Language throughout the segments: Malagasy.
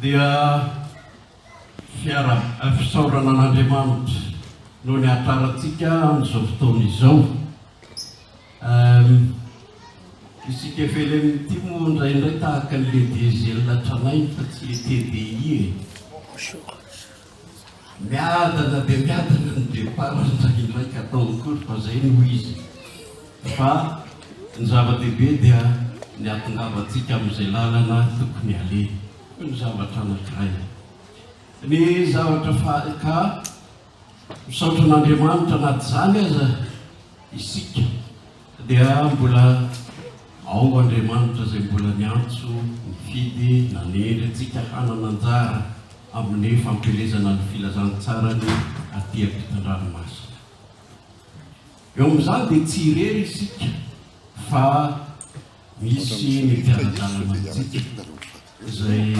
dia fisaorana an'Andriamanitra no ny atrarantsika amin'izao fotoana izao. Isika SPFLME ty moa indraindray tahaka an'le diesel tranainy fa tsy le TDI miadana dia miadana ny départ indray ka atao kory fa zay no izy. Fa ny zava-dehibe dia ny atongavantsika amin'izay lalana tokony aleha ny zavatra anankiray. Ny zavatra ka misaotra an'Andriamanitra anaty zany aza isika dia mbola ao Andriamanitra zay mbola niantso nifidy nanendry antsika hanana anjara amin'ny fampelezana ny filazantsara ny aty ampitan-dranomasina. Eo amin'izany dia tsy irery isika fa misy ny mpiara-dalana antsika izay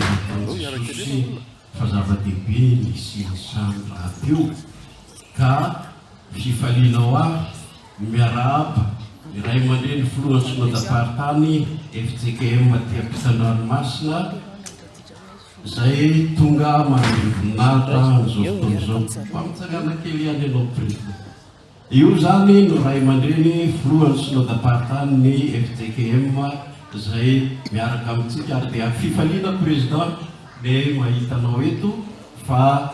Jesosy fa zava-dehibe nisy samy raha teo ka fifalianao ahy miarahaba iray aman-dreny filoha synoda FJKM aty ampitan-dranomasina zay tonga manodinahitra amin'izao fotoana izao. Famitsanana kely ihany ianao président. Io zany no ray aman-dreny filohan'ny synoda ny FJKM zay miaraka amintsika ary dia fifaliana président dia mahitanao eto fa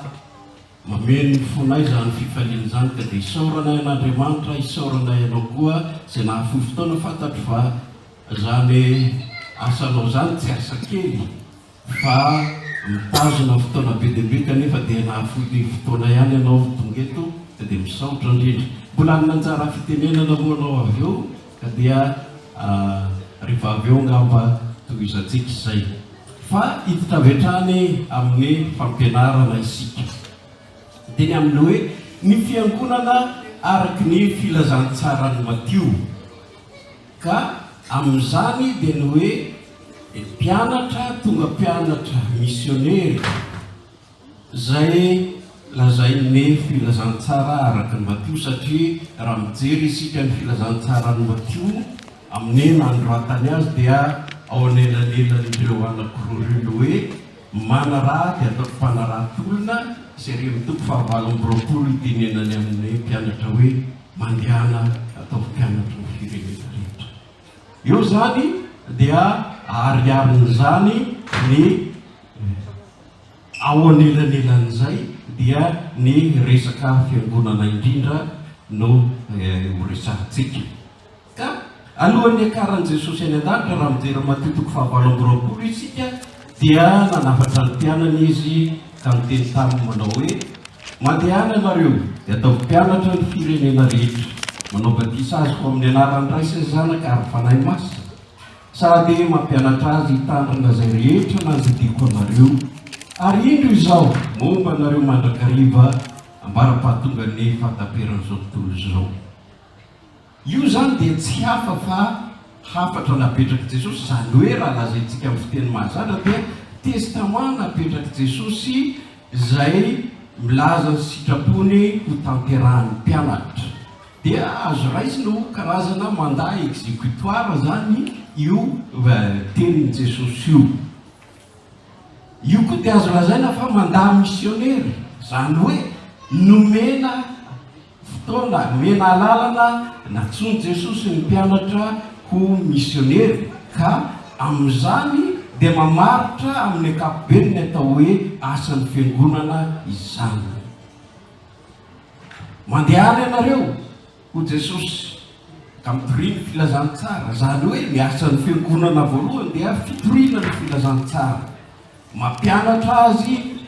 mameno ny fonay zany fifaliana zany ka dia isaoranay an'Andriamanitra, isaoranay ianao koa zay nahafoy fotoana fantatro fa zany asanao zany tsy asa kely fa mitazona fotoana be dia be kanefa dia nahafoy fotoana ihany ianao tonga eto ka dia misaotra indrindra. Mbola nanjara fitenenana moa anao avy eo ka dia rehefa avy eo ngamba tohizantsika izay fa hiditra avy hatrany amin'ny fampianarana isika dia ny amin'ny hoe ny fiangonana araky ny filazantsara ny Matio ka amin'izany dia ny hoe mpianatra tonga mpianatra misionery zay lazain'ny filazantsara araky ny Matio satria raha mijery isika ny filazantsara ny Matio amin'ny nandroatany azy dia ao anelanelan'ireo anankiroa hoe manaraha dia atao mpanaraha-tolona izay re mitoko fahavalo amby roapolo itenenany amin'ny mpianatra hoe mandehana atao mpianatra ny firenena rehetra. Eo zany dia ariarin'izany ny ao anelanelan'izay dia ny resaka fiangonana indrindra no horesahantsika. Ka alohan'ny akaran'i Jesosy any an-danitra raha mijery Matio toko fahavalo amby roapolo isika dia nanafatra ny mpianany izy ka miteny taminy manao hoe mandehana ianareo dia atao mpianatra ny firenena rehetra manao batisa azy ho amin'ny anaran'ny Ray sy ny Zanaka ary fanahy masina sady mampianatra azy hitandrina zay rehetra nanjidiko anareo ary indro izao momba anareo mandrakariva ambara-pahatonga ny fahataperan'izao tontolo izao. Io zany dia tsy hafa fa hafatra napetraky Jesosy zany hoe raha lazaintsika amin'ny fiteny mahazatra dia testament napetraky Jesosy zay milaza ny sitrapony ho tanterahan'ny mpianatra dia azo raisina ho karazana mandat exécutoire zany io tenin'ny Jesosy io. Io koa dia azo lazaina fa mandat missionnaire zany hoe nomena fotoana mena lalana natsony Jesosy ny mpianatra ho missionnaire ka amin'izany dia mamaritra amin'ny ankapobeny ny atao hoe asan'ny fiangonana izany. Mandehana ianareo ho Jesosy ka mitoriana filazantsara zany hoe ny asan'ny fiangonana voalohany dia fitoriana ny filazantsara mampianatra azy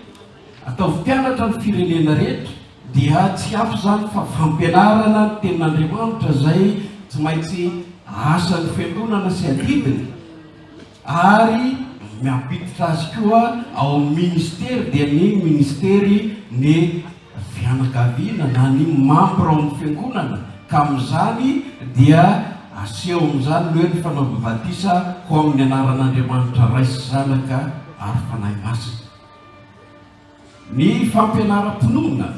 atao mpianatra ny firenena rehetra dia tsy hafa zany fa fampianarana ny tenin'Andriamanitra zay tsy maintsy asan'ny fiangonana sy adidiny ary miampiditra azy koa ao amin'ny ministera dia ny ministery ny fianakaviana na ny mambra ao amin'ny fiangonana ka amin'izany dia aseho amin'izany hoe ny fanaovam-batisa ho amin'ny anaran'Andriamanitra Ray sy Zanaka ary fanahy masina. Ny fampianaram-ponona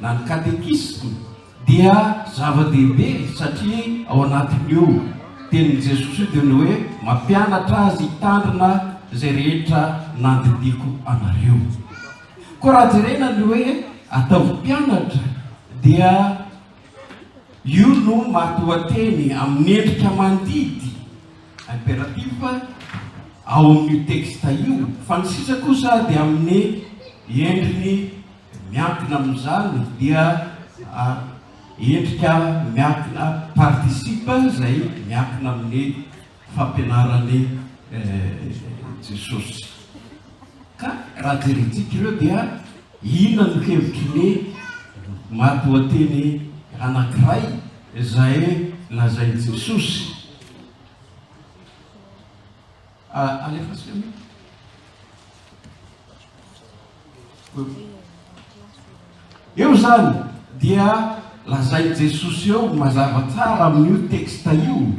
na ny katekisme dia zava-dehibe satria ao anatin'io tenin'i Jesosy dia ny hoe mampianatra azy hitandrina zay rehetra nandidiko anareo. Koa raha jerena ny hoe ataovy mpianatra dia io no matoateny amin'ny endrika mandidy impératif ao amin'io texte io, fa ny sisa kosa dia amin'ny endriny miankina amin'izany dia endrika miankina participe zay miankina amin'ny fampianarany Jesosy. Ka raha jerentsika ireo dia ina no hevitry ny matoateny anankiray zay lazainy Jesosy. Eo zany dia lazainy Jesosy eo mazava tsara amin'io texte io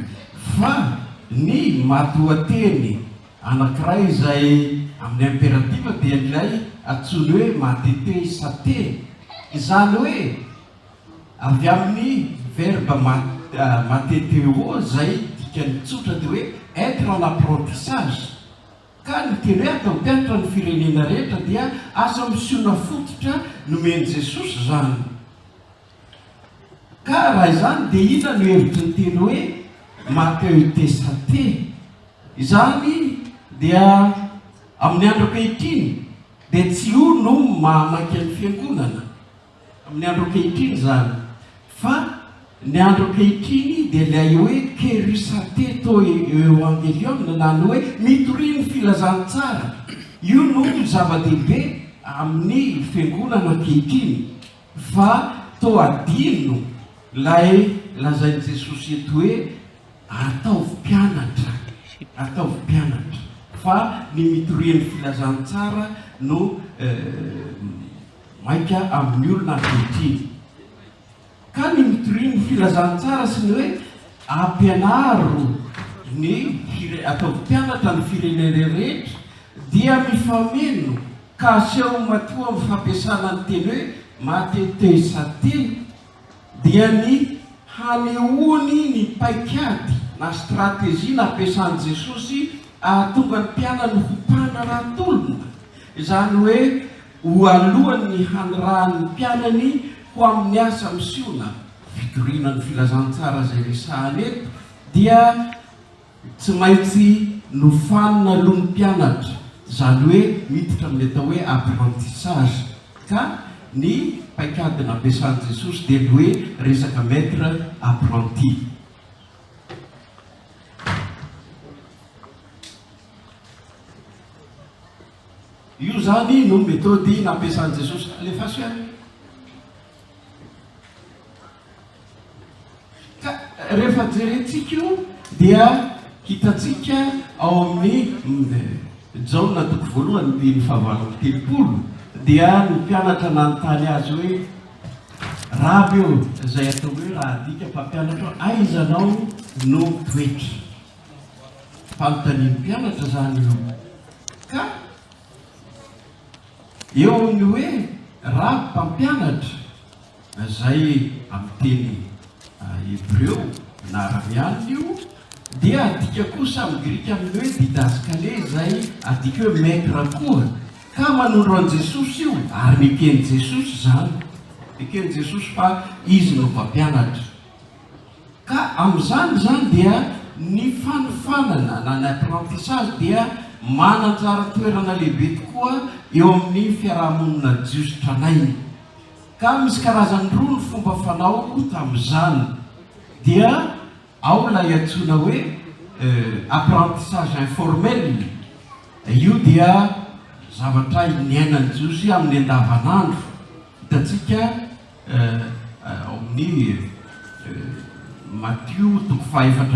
fa ny matoateny anankiray zay amin'ny impératif dia ilay atsony hoe matete sate, izany hoe avy amin'ny verbe mateteo zay dikany tsotra dia hoe être en apprentissage. Ka ny teny hoe atao mpianatra ny firenena rehetra dia asa misiona fototra nomeny Jesosy zany. Ka raha izany dia ina no hevitry ny teny hoe matete sate, izany dia amin'ny andro ankehitriny dia tsy io no mamaky ny fiangonana amin'ny andro ankehitriny zany, fa ny andro ankehitriny dia ilay hoe kerisate to evangelion na ny hoe mitoriny filazantsara. Io no zava-dehibe amin'ny fiangonana ankehitriny, fa to adino lay lazainy Jesosy eto hoe ataovy mpianatra, ataovy mpianatra, fa ny mitorian'ny filazantsara no maika amin'ny olona ankehitriny. Ka ny mitorian'ny filazantsara sy ny hoe ampianaro ny ataovy mpianatra ny firenena rehetra dia mifameno ka aseho Matio amin'ny fampiasana ny teny hoe matete sate dia ny hanehoany ny paikady na stratégie nampiasan'i Jesosy ahatonga ny mpianany ho mpanarahatolona, izany hoe ho alohan'ny hanirahan'ny mpianany ho amin'ny asa misiona. Fitoriana ny filazantsara zay resahany eto dia tsy maintsy nofanina aloha ny mpianatra, izany hoe miditra amin'ny atao hoe apprentissage. Ka ny paikady nampiasan'i Jesosy dia ny hoe resaka maître apprenti. Io zany no metody nampiasan'i Jesosy alefaso ihany. Ka rehefa jerentsika io dia hitatsika ao amin'ny jiona toko voalohany ny fahavalon'ny telopolo dia ny mpianatra nanontany azy hoe raha eo zay atao hoe raha adika mpampianatra aizanao no toetra. Fanontanian'ny mpianatra zany io. Ka eo ny hoe raha mpampianatra zay amin'ny teny hebreo na arabiana io dia adika kosa amin'ny grika amin'ny hoe didaskale zay adika hoe maître koa. Ka manondro an Jesosy io ary nekeny Jesosy zany, nekeny Jesosy fa izy no mpampianatra. Ka amin'izany zany dia ny fanofanana na ny apprentissage dia mananjara toerana lehibe tokoa eo amin'ny fiarahamonina jiosy tranainy. Ka misy karazany roa ny fomba fanao tamin'izany, dia ao lay antsoina hoe apprentissage informel. Io dia zavatra niainany Jiosy amin'ny andavanandro. Hitatsika amin'ny Matio toko 4:4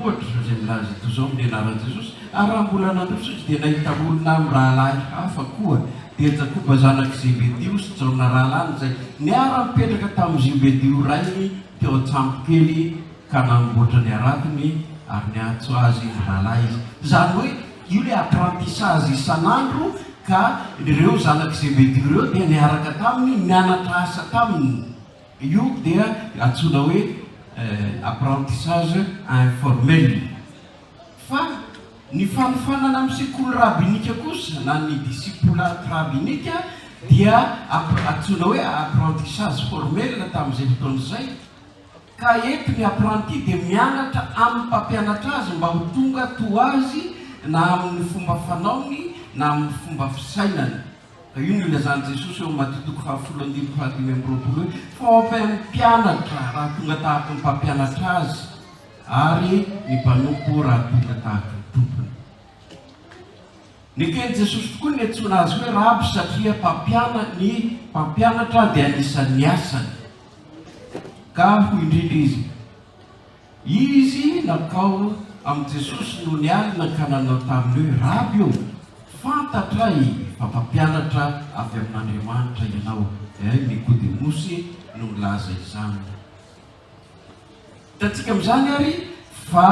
ohatra zay milaza eto zao amin'ny anaran'i Jesosy. Ary raha mbola nandroso izy dia nahita olona amin'ny rahalahy hafa koa dia Jakoba zanaky Zebedio sy Jaona rahalany zay niara-mipetraka tamin'ny Zebedio ray teo an-tsampokely ka namboatra ny aratiny ary niantso azy ny rahalahy izy. Zany hoe io le apprentissage isan'andro, ka ireo zanaky Zebedio ireo dia niaraka taminy mianatra asa taminy. Io dia antsoina hoe apprentissage informel. Fa Ny fanofanana amin'ny sekoly rabinika kosa na ny disciple rabinika dia antsoina hoe apprentissage formel tamin'izay fotoan'izay. Ka eto ny apprenti dia mianatra amin'ny mpampianatra azy mba ho tonga to azy na amin'ny fomba fanaony na amin'ny fomba fisainany. Ka io no ilazany Jesosy eo Matio 10:25 fa mpianatra raha tonga tahaka ny mpampianatra azy ary ny mpanompo raha tonga tahaka ny tompony. Nikeny Jesosy tokoa ny antsoina azy hoe raby satria ny mpampianatra dia anisan'ny asany. Ka ho indrindra izy nakao amin'ny Jesosy no nialina ka nanao taminy hoe raby eo fantatra fa mpampianatra avy amin'Andriamanitra ianao. Nikodemosy no milaza izany. Hitantsika amin'izany ary fa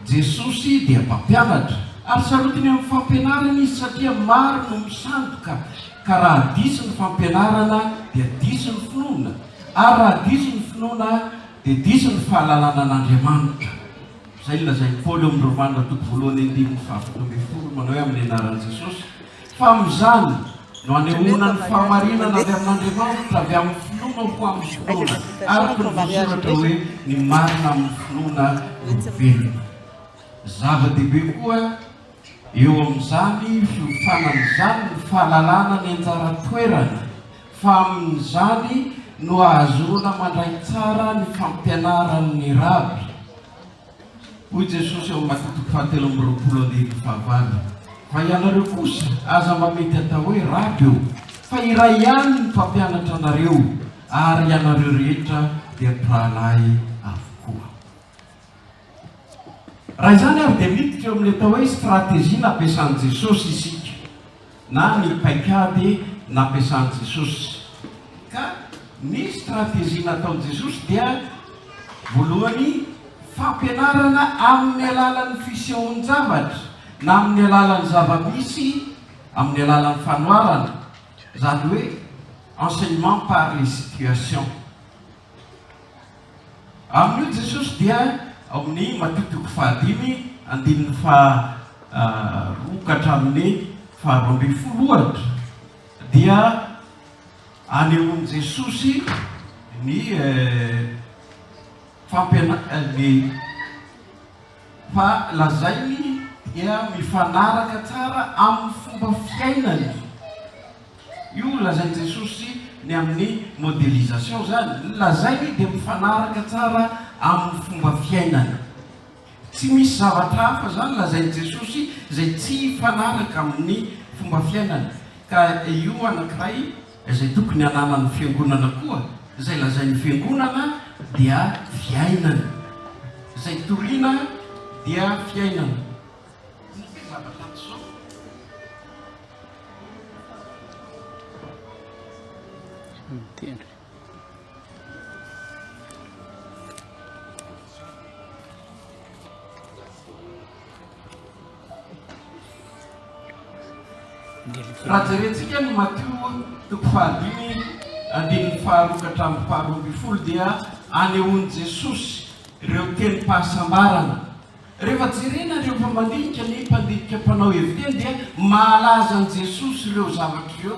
Jesosy dia mpampianatra ary sarotiny amin'ny fampianarana izy satria maro no misandoka. Ka raha diso ny fampianarana dia diso ny finoana, ary raha diso ny finoana dia diso ny fahalalana an'Andriamanitra. Izay lazainy Paoly amin'ny Romanina 9:17 manao hoe amin'ny anaran'i Jesosy fa amin'izany no anehoana ny fahamarinana avy amin'Andriamanitra avy amin'ny finoana ho amin'ny finoana, ary ny voasoratra hoe ny marina amin'ny finoana no velona. Zava-dehibe koa eo amin'izany fiofanan'izany ny fahalalana ny anjara toerana, fa amin'izany no ahazoana mandray tsara ny fampianaran'ny raby. Hoy Jesosy eo Matio 7:20 fa ianareo kosa aza mamety atao hoe raby eo, fa iray ihany ny mpampianatra anareo, ary ianareo rehetra dia mpirahalahy avokoa. Raha izany ary dia miditra eo amin'ilay atao hoe stratégie nampiasan'i Jesosy isika, na ny paikady nampiasan'i Jesosy. Ka ny stratégie nataon'i Jesosy dia voalohany fampianarana amin'ny alalan'ny fisehoan-javatra na amin'ny alalan'ny zava-misy, amin'ny alalan'ny fanoarana, izany hoe enseignement par les situations. Amin'io Jesosy dia amin'ny Matio 5:2-5 dia anehoan'i Jesosy ny fa lazainy dia mifanaraka tsara amin'ny fomba fiainany. Io lazainy Jesosy ny amin'ny modélisation zany, lazainy dia mifanaraka tsara amin'ny fomba fiainany. Tsy misy zavatra hafa zany lazainy Jesosy izay tsy fanaraka amin'ny fomba fiainany. Ka io anankiray izay tokony hananany fiangonana koa, izay lazainy fiangonana dia fiainana, izay toriana dia fiainana. Raha jerentsika ny Matio 5:5-20 dia anehoan'i Jesosy ireo teny fahasambarana. Rehefa jerena rehefa mandinika ny mpandidika mpanao heviteny dia mahalaza an'i Jesosy ireo zavatra ireo,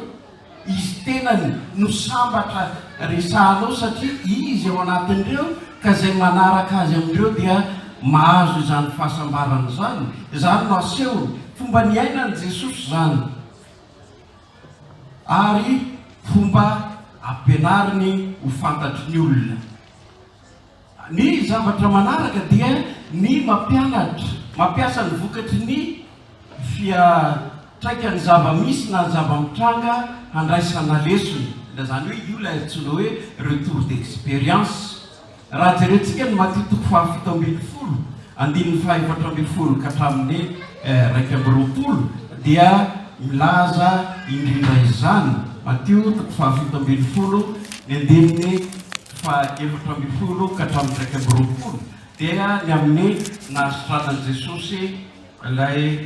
izy tenany no sambatra resahanao satria izy ao anatin'ireo, ka izay manaraka azy amin'ireo dia mahazo izany fahasambarana izany. Izany no asehony fomba ny ainan'i Jesosy zany, ary fomba ampianariny ho fantatry ny olona. Ny zavatra manaraka dia ny mampiasa ny vokatry ny fiatraikany zava-misy na ny zava-mitranga handraisana lesony. Zany hoe io ilay antsoina hoe retour d'expérience. Raha jerentsika ny Matio 7:5-14 ka hatramin'ny 1:20 dia milaza indrindra izany. Matio 7:20 ny andininy 4:20 ka hatramin'ny 1:20 dia ny amin'ny nasitranan'i Jesosy ilay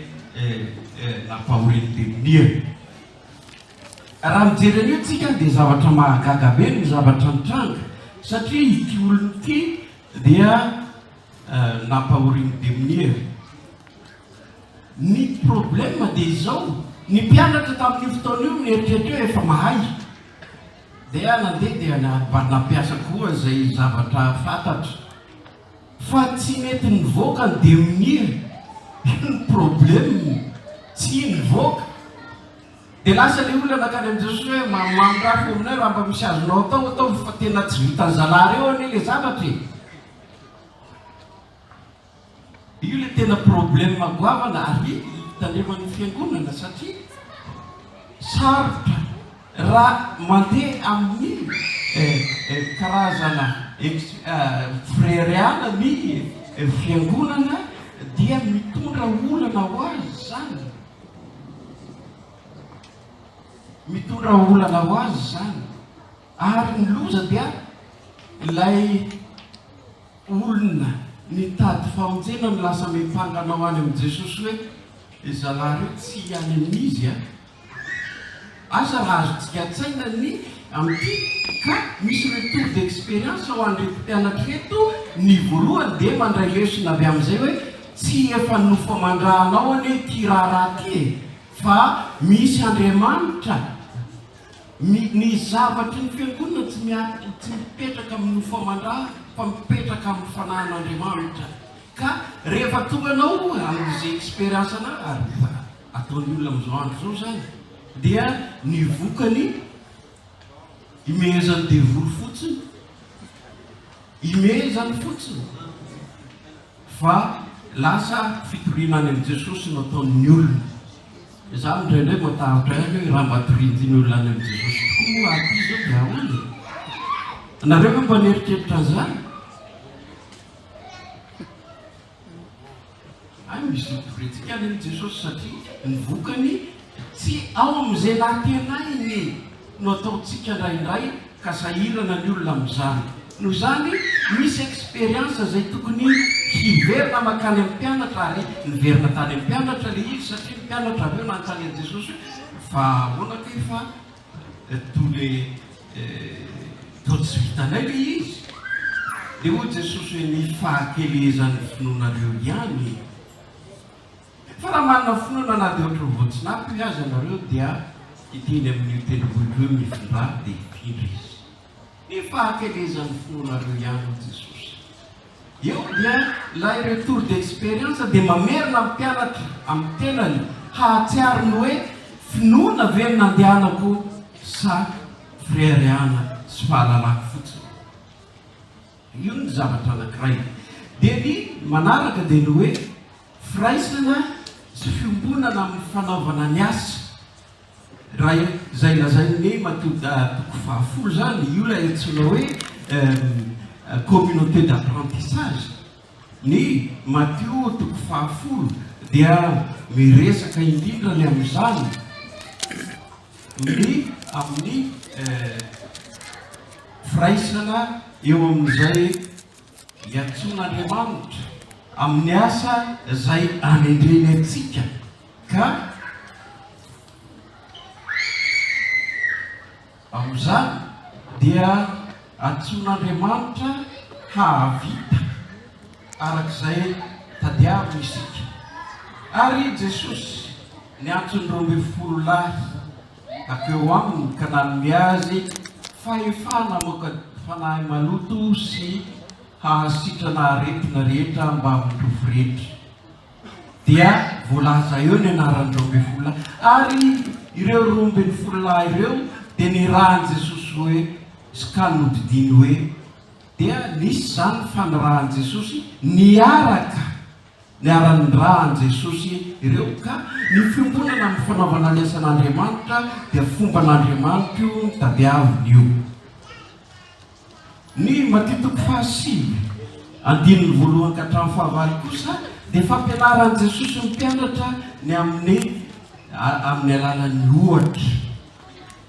nampahoriny demonia. Raha mijery an'io tsika dia zavatra mahagaga be ny zavatra mitranga, satria ity olona ity dia nampahoriny demonia. ny problème dia izao ny mpianatra tamin'ny fotoana io mieritreritra eo efa mahay dia nandeha dia nampiasa koa zay zavatra fantatra fa tsy mety nivoaka ny demonir ny problème tsy nivoaka dia lasa le olona nakany amin'i Jesosy hoe mamrafo aminay raha mba misy azonao atao fa tena tsy vitany zalary eo ane le zavatra io le tena problème goavana ary tandreman'ny fiangonana satria sarotra raha mandeha amin'ny karazana frériana ny fiangonana dia mitondra olana ho azy zany mitondra olana ho azy zany ary ny loza dia ilay olona nitady famonjena ny lasa mipanganao any amin'i Jesosy hoe zalary tsy any amin'izy asa raha azontsika tsaina ny amity ka misy retour d'expérience ho an'reto mpianatra reto ny voalohany dia mandray lesona avy amin'izay hoe tsy efa nofomandrahanao ane ty raharaha ty fa misy Andriamanitra ny zavatry ny fiangonana tsy mipetraka amin'ny nofomandraha fa mipetraka amin'ny fanahin'Andriamanitra ka rehefa tonga anao amin'izay expérience ana ary ataon'ny olona amin'izao andro zao zany dia ny vokany imezany devoly fotsiny imezany fotsiny fa lasa fitorianany amin'i Jesosy no ataon'ny olona za indraindray matahotra ihany hoe raha mba torian'izany olona any amin'i Jesosy tokoa aty zao dia ahoana nareo mba nieritreritra zany ay misy toriantsika any amin'i Jesosy satria ny vokany tsy ao amin'izay natenay no ataontsika indraindray ka sahirana ny olona amin'izany no zany misy expérience zay tokony hiverina makany amin'ny mpianatra ary niverina tany amin'ny mpianatra le izy satria ny mpianatra avy eo nanontany an'i Jesosy fa ahoanaka efa tole tao tsy vitanay le izy dia hoy Jesosy hoe ny fahakelezan'ny finoanareo ihany fa raha manana finoana na dia ohatry voatsinapy io azy anareo dia iteny amin'ny tendrombohitra hoe mifindra dia hifindra izy ny fahakelezan'ny finoanareo ihany Jesosy eo dia lay retour d'expérience dia mamerina amin'ny mpianatra amin'ny tenany hahatsiariny hoe finoana ve ny nandehanako sa frériana sy fahalalako fotsiny io ny zavatra anankiray dia ny manaraka dia ny hoe firaisana sy fiombonana amin'ny fanaovana ny asa raha zay lazainy Matio toko 10 zany io lay antsoina hoe communauté d'apprentissage ny Matio toko 10 dia miresaka indrindra ny amin'izany ny amin'ny firaisana eo amin'izay iantson'Andriamanitra amin'ny asa zay anendreny antsika ka amin'izany dia antson'Andriamanitra hahavita arak'izay tadiavina isika ary Jesosy ny antsony 12 lahy akeo aminy ka nanome azy fahefana moka fanahy maloto sy hahasitrana aretina rehetra mba mitovy rehetra dia voalaza eo ny anaran'ny 12 lahy ary ireo 12 lahy ireo dia ny rahan'i Jesosy hoe sy ka nodidiny hoe dia nisy zany fanirahan'i Jesosy niaraka niaran'ny rahan'i Jesosy ireo ka ny fiombonana amin'ny fanaovana ny asan'Andriamanitra dia fomba n'Andriamanitra io ny tadiaviny io ny Matio toko 5 andininy voalohany ka hatramin'ny fahavalo kosa dia fampianaran'i Jesosy ny mpianatra ny amin'ny alalan'ny ohatra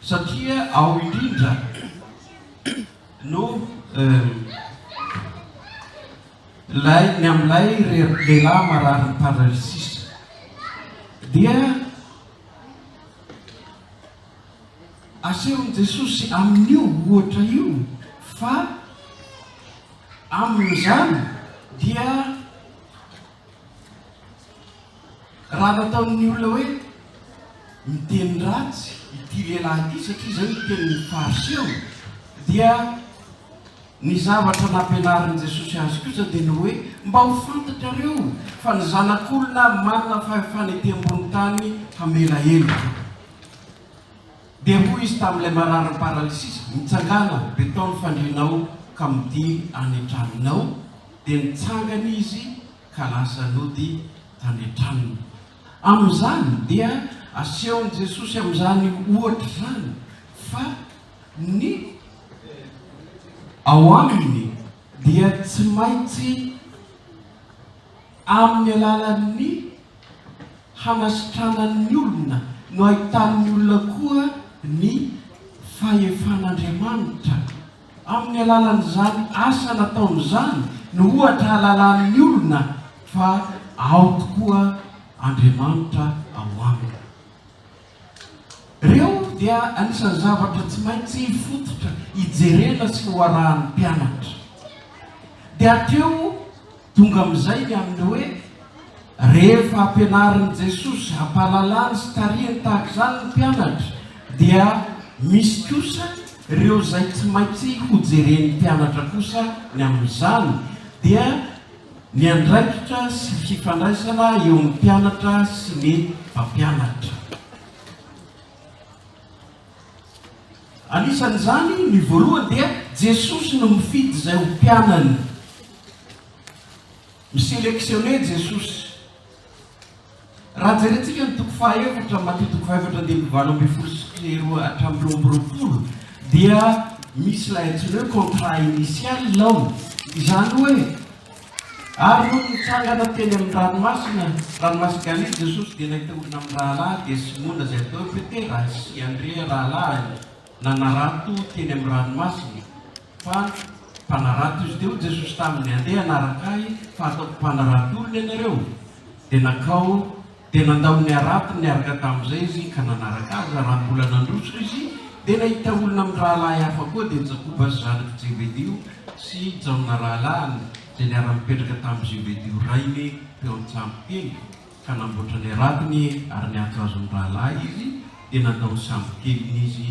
satria ao indrindra no ny amin'ilay lehilahy marary ny paralysisa dia asehon'i Jesosy amin'io ohatra io fa amin'izany dia raha nataon'ny olona hoe miteny ratsy ity lehilahy ity satria zay miteny fariseo dia ny zavatra nampianarin'i Jesosy azy kosa dia ny hoe mba ho fantatrareo fa ny zanak'olona manana fanetem-bony tany hamela heloka. Dia hoy izy tamin'ilay marary paralysisy, mitsangana betao ny fandrinao ka midy any an-tranonao, dia nitsangana izy ka lasa nody tany an-tranony. Amin'izany dia asehon'i Jesosy amin'izany ohatra zany fa ny ao aminy dia tsy maintsy amin'ny alalan'ny hanasitranan'ny olona no ahitan'ny olona koa ny fahefan'Andriamanitra. Amin'ny alalan'izany asa nataon'izany no ohatra halalan'ny olona fa ao tokoa Andriamanitra ao aminy. Reo dia anisan'ny zavatra tsy maintsy fototra hijerena sy ho arahan'ny mpianatra. Dia ateo tonga amin'izay ny amin'ny hoe rehefa ampianarin'i Jesosy hampahalalany sy tarihany tahaka izany ny mpianatra, dia misy kosa ireo izay tsy maintsy ho jeren'ny mpianatra kosa ny amin'izany, dia ny andraikitra sy fifandraisana eo amin'ny mpianatra sy ny mpampianatra. Anisan'izany ny voalohany dia Jesosy no mifidy izay ho mpianany. Miseleksioner Jesosy. Raha jerentsika ny toko fahaefatra, Matio toko fahaefatra andininy valo ambin'ny folo sy roa hatramin'ny roa amby roapolo, dia misy ilay antsoina hoe contrat initial lao. Izany hoe ary no nitsangana teny amin'ny ranomasina Galilea Jesosy dia nahita olona amin'ny rahalahy dia Simona izay atao hoe Petera sy Andrea rahalahy nanarato teny amin'ny ranomasina. Fa mpanarato izy teo Jesosy taminy andeha anaraka ahy fa ataoko mpanarato olona ianareo. Dia nakao dia nandao ny arato niaraka tamin'izay izy ka nanaraka azy. Raha mbola nandroso izy dia nahita olona amin'ny rahalahy hafa koa dia Jakoba sy zanaky Jebedio sy Jaona rahalahy izay niara-mipetraka tamin'ny Jebedio rainy teo an-tsampokely ka namboatra ny aratony ary niantso azy amin'ny rahalahy izy dia nandao ny sampokeliny izy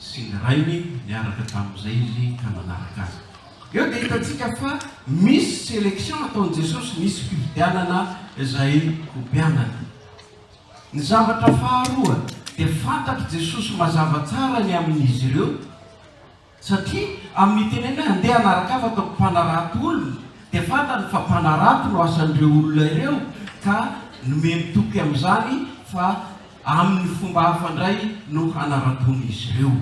sy ny rainy niaraka tamin'izay izy ka nanaraka azy. Eo dia hitantsika fa misy sélection ataon'i Jesosy, misy fividianana izay ho mpianana. Ny zavatra faharoa dia fantatry Jesosy mazava tsara ny amin'izy ireo, satria amin'ny teneny hoe andeha anaraka ahy fa ataoko mpanarato olona, dia fantany fa mpanarato no asan'ireo olona ireo ka nomeny toky amin'izany fa amin'ny fomba hafa indray no hanaratony izy ireo.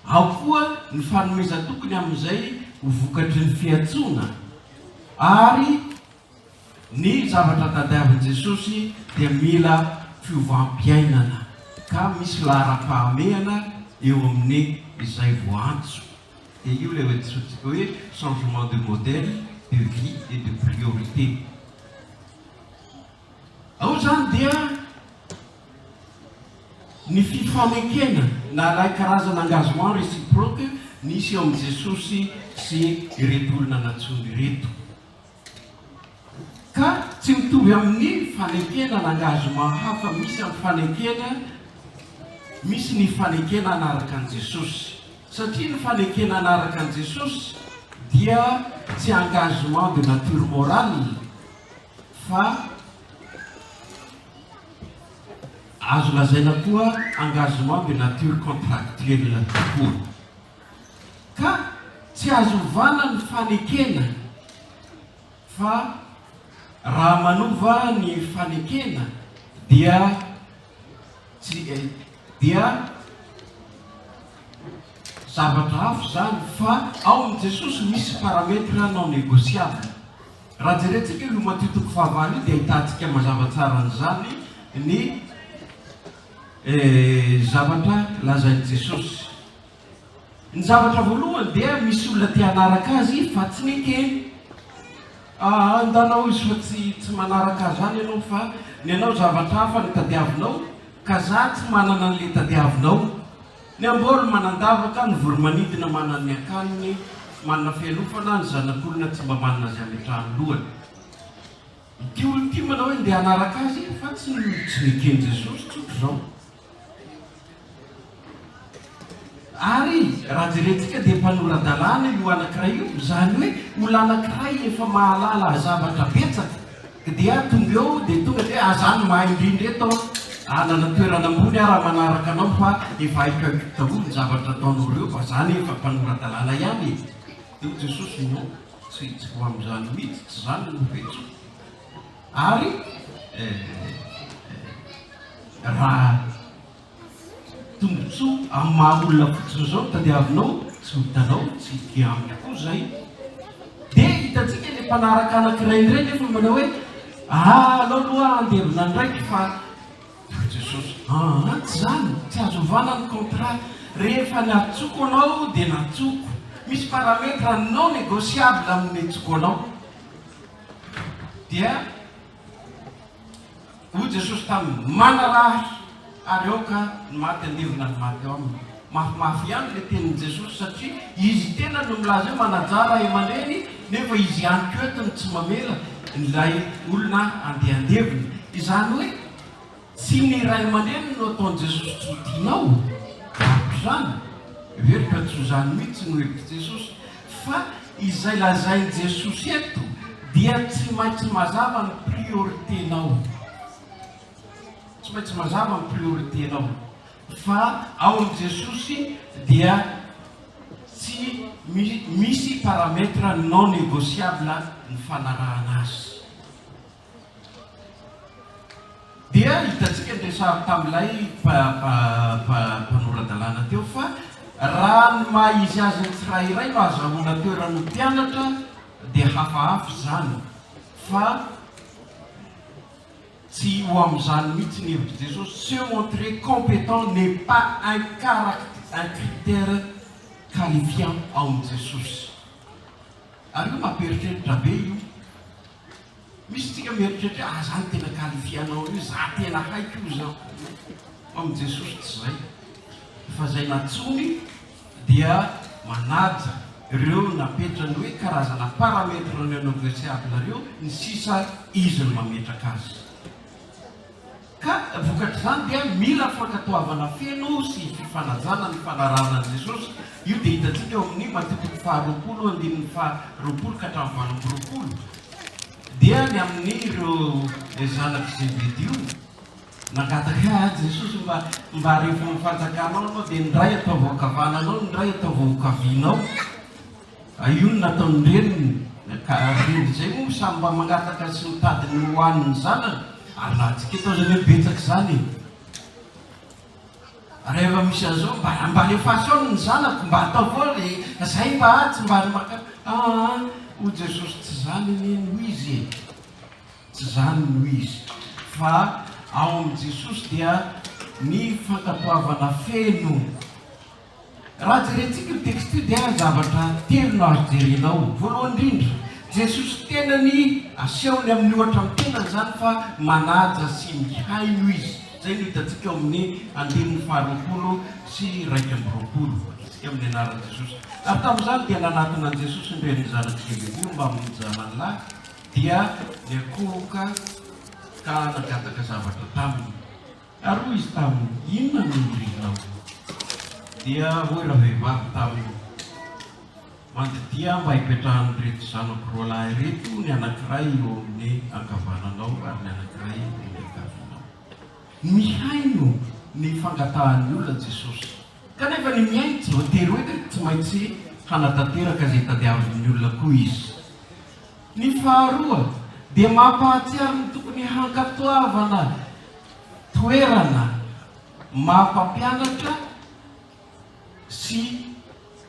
Ao koa ny fanomeza tokony amin'izay ho vokatry ny fiantsoana, ary ny zavatra tadiavin'i Jesosy dia mila fiovam-piainana ka misy lahara-pahamehana eo amin'ny izay voantso. Dia io ilay hoentsotsika hoe changement de modèle, de vie et de priorité. Ao zany dia ny fifanekena na ilay karazana engagement réciproque nisy eo amin'i Jesosy sy ireto olona nantsony ireto. Ka tsy mitovy amin'ny fanekena na engagement hafa misy amin'ny fanekena, misy ny fanekena anaraka an'i Jesosy. Satria ny fanekena anaraka an'i Jesosy dia tsy engagement de nature morale fa azo lazaina koa engagement de nature contractuelle tokoa. Ka tsy azo ovana ny fanekena fa raha manova ny fanekena dia zavatra hafa zany, fa ao amin'i Jesosy misy parametre non négociable. Raha jerentsika io Matio toko fahavalo dia ahitantsika mazava tsara an'izany ny zavatra lazain'i Jesosy. Ny zavatra voalohany dia misy olona tia hanaraka azy fa tsy nekeny. Andanao izy fa tsy manaraka azy zany ianao, fa ny anao zavatra hafa ny tadiavinao ka za tsy manana an'ilay tadiavinao. Ny ambolo manandavaka, ny voromanidina manana ny akaniny, manana fialofana, ny zanak'olona tsy mba manana azy amin'ny trano lohany. ty olo ty manao hoe ndeha hanaraka azy fa tsy nikeny Jesosy tsotro zao. Ary raha jerentsika dia mpanoradalàna io anankiray io, zany hoe olo anankiray efa mahalala zavatra betsaka dia tonga eo dia tonga dia azany mahay indrindra eto anana toerana ambony raha manaraka anao fa efa haiko daholo ny zavatra ataonao reo fa zany efa mpanoradalàna ihany. Io Jesosy no tsy ho amin'izany mihitsy, tsy zany no fetso. Ary raha tombotsoa amin'ny maha olona fotsiny zao tadiavinao tsy hitanao tsy hity aminy koa zay dia hitantsika le mpanaraka anankiray indray nefa manao hoe alao aloha andevina ndraiky fa Jesosy tsy zany tsy azo ovana ny contrat rehefa natsoko anao dia natsoko, misy parametre non négociable amin'ny atsoko anao. Dia hoy Jesosy taminy manaraha ary eo ka ny maty andevina ny maty eo aminy. Mafimafy ihany le tenin'i Jesosy satria izy tena no milaza hoe manajara aman-dreny nefa izy ihany koa etony tsy mamela nilay olona andeha andevina. Izany hoe tsy ny ray aman-dreny no ataon'i Jesosy tsy tianao zany verika tsy ho zany mihitsy no hevitry Jesosy, fa izay lazain'i Jesosy eto dia tsy maintsy mazava ny prioritenao, tsy maintsy mazava ny prioritenao. Fa ao amin'i Jesosy dia tsy misy parametre non négociable ny fanarahana azy. Dia hitantsika ndresary tamin'ilay mpanoradalàna teo fa raha ny maha izy azy ny tsirairay no azahoana toerano mpianatra dia hafahafa zany, fa tsy ho amin'izany mihitsy ny hevitry Jesosy. Se montrer compétent n'est pas un critère qualifiant ao amin'i Jesosy. Ary io mampieritreritra be io. Misy tsika mieritreritra zany tena qualifianao io, za tena haiko io zao. Amin'i Jesosy tsy zay, fa zay natsony dia manaja ireo napetrany hoe karazana parametre non négociable reo, ny sisa izy no mametraka azy. Ka vokatry zany dia mila fankatoavana feno sy fifanajana ny fanarahana an'i Jesosy. Io dia hitantsika eo amin'ny Matio 20:20 ka hatramin'ny 20. Dia ny amin'ny ireo zanaky Zebedeo nangataka Jesosy mba rehefa mifanjakanao anao dia ndray atao voakavananao, ndray atao voakavinao. Io no nataony reniny reny zay moa samy mba mangataka sy mitadiny hohaniny zanany. Ary nahatsika atao zany hoe betsaka zany. Rehefa misy an'izao mba lefasao ny zanako, mba atao foa zay mba tsy mba maka ho Jesosy tsy zany no izy, tsy zany no izy. Fa ao amin'i Jesosy dia ny fankatoavana feno. Raha jerentsika ny texte dia zavatra telo no azo jerenao. Voalohany indrindra, Jesosy tena ny asehony amin'ny ohatra amin'ny tenany zany fa manaja sy mihaino izy. Zay no hitantsika ao amin'ny 2:20 sy 2:20 tsika amin'ny anaran'i Jesosy. Ary tamin'izany dia nanatona an'i Jesosy indray ny zanaky Zebedeo mba hamonjy lahy dia niakohoka ka nangataka zavatra taminy. Ary hoy izy taminy, inona no irinao? Dia hoy raha vehivavy taminy, mandidia mba hipetrahany reto zanako roa lahy reto, ny anankiray eo amin'ny ankavananao ary ny anankiray eo amin'ny ankavanao. Mihaino ny fangatahan'ny olona Jesosy. Kanefa ny mihaino tsy voatery hoe tsy maintsy hanatanteraka zay tadiavin'ny olona koa izy. Ny faharoa dia mampahatsiaro ny tokony hankatoavana toerana mampampianatra sy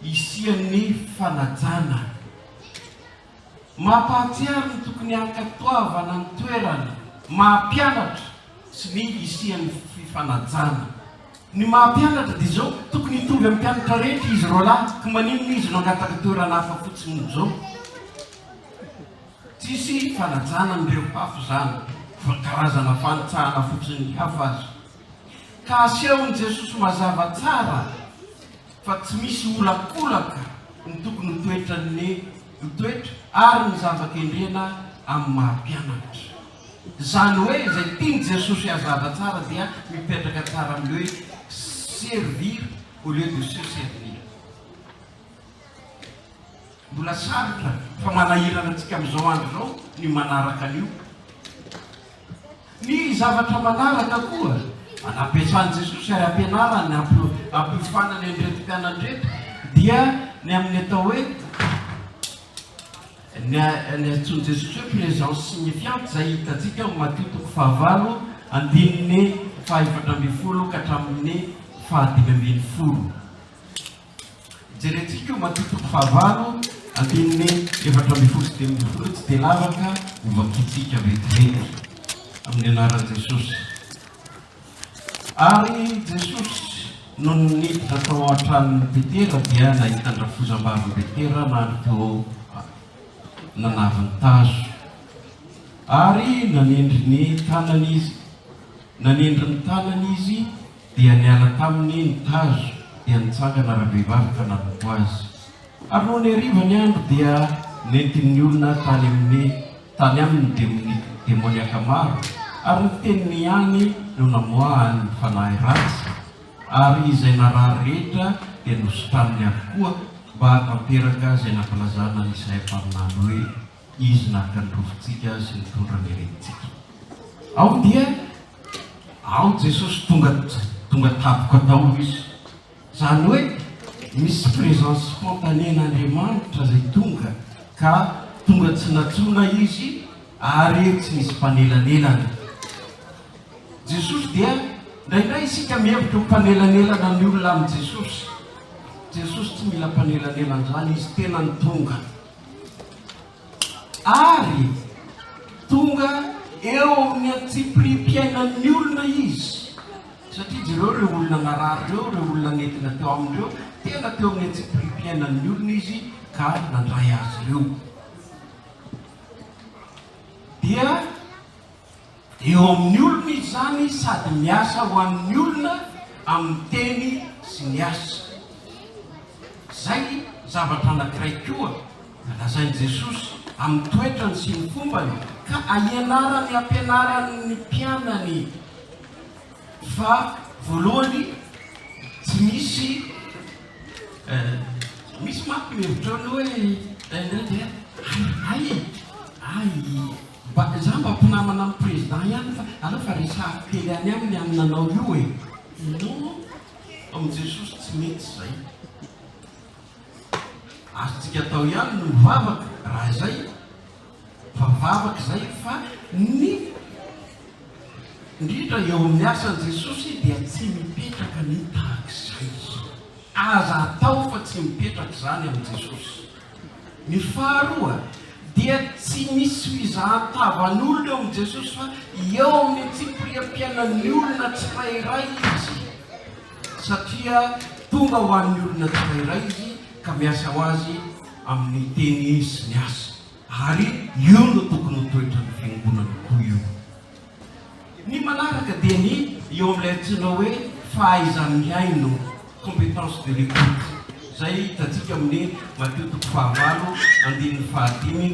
isian'ny fanajana. Mampahatsiaro ny tokony hankatoavana ny toerana mampianatra sy ny isian'ny fifanajana. Ny mampianatra dia zao tokony hitovy amin'ny mpianatra rehetra izy roa lahy, ka maninona izy no angataka toerana hafa fotsiny zao. Tsisy fanajana n'ireo hafo zany, fa karazana fanitsahana fotsiny hafa azy. Ka asehon'i Jesosy mazava tsara fa tsy misy olakolaka ny tokony toetra ary ny zava-kendrena amin'ny mampianatra. Zany hoe zay tiany Jesosy hazava tsara dia mipetraka tsara am'le hoe servir au lieu de se servir. Mbola sarotra fa manahirana antsika amin'izao andro zao ny manaraka an'io. Ny zavatra manaraka koa anampiasan'i Jesosy ary ampianarany ampifanany andreto mpianandreto dia ny amin'ny atao hoe ny antsoiny Jesosy hoe présence signifiante zay hitantsika amin'ny Matio 9:7-12 ka hatramin'ny 5:10. Jerentsika io Matio 9:7-12 tsy dia lavaka ovakitsika vetivety amin'ny anaran'i Jesosy. Ary Jesosy no niditra tao an-tranon'ny Petera dia nahita andrafozam-bavy Petera nandro teo nanaviny tazo ary nanendry ny tanany izy dia niala taminy ny tazo dia nitsangana rahavehivavy ka naboko azy. Ary no ny hariva ny andro dia nentin'ny olona tany aminy demoniaka maro ary ny teniny any no namoahany fanahy ratsy ary izay narary rehetra dia nosotraniny avokoa mba hatamperaka izay nampalazana ny Isaia-paminany hoe izy naka ny rovintsika sy nitondra ny herentsika. Ao dia Jesosy tonga tapoka tao izy. Zany hoe misy présence spontanée n'Andriamanitra zay tonga ka tonga tsy natsona izy ary tsy misy mpanelanelana. Jesosy dia ndraindray isika mihevitra mpanelanelana ny olona amin'ny Jesosy. Jesosy tsy mila mpanelanelana zany, izy tena ny tonga. Ary tonga eo amin'ny atsiprim-piainan'ny olona izy. Satria jereo olona narary reo olona nentina teo amindreo, tena teo amin'ny atsiprim-piainan'ny olona izy ka nandray azy reo. Dia eo amin'ny olona izy zany sady miasa ho amin'ny olona amin'ny teny sy ny asa. Zay zavatra anankiray koa lazainy Jesosy amin'ny toetrany sy ny fombany ka aianarany ampianarany mpianany fa voalohany tsy misy manko mihevitra ny hoe dia za mba mpinamana amin'ny président ihany fa aleo fa resahako kely any aminy amin'ny nanao io e. Non, amin'ny Jesosy tsy mety zay. Azontsika atao ihany no mivavaka raha zay fa mivavaka zay fa ny indrindra eo amin'ny asan'i Jesosy dia tsy mipetraka ny tahak'izay. Aza atao fa tsy mipetraka zany amin'ny Jesosy. Ny faharoa dia tsy misy fizahan-tavan'olona eo amin'ny Jesosy fa eo amin'ny atsipiriam-piainan'ny olona tsirairay izy. Satria tonga ho an'ny olona tsirairay izy ka miasa ho azy amin'ny teny sy ny asa. Ary io no tokony ho toetrany fiangonana koa io. Ny manaraka dia ny eo amin'ilay antsoina hoe fahaizan'ny miaino, compétence de l'écoute. Zay hitantsika amin'ny Matio 9:5 ka hatramin'ny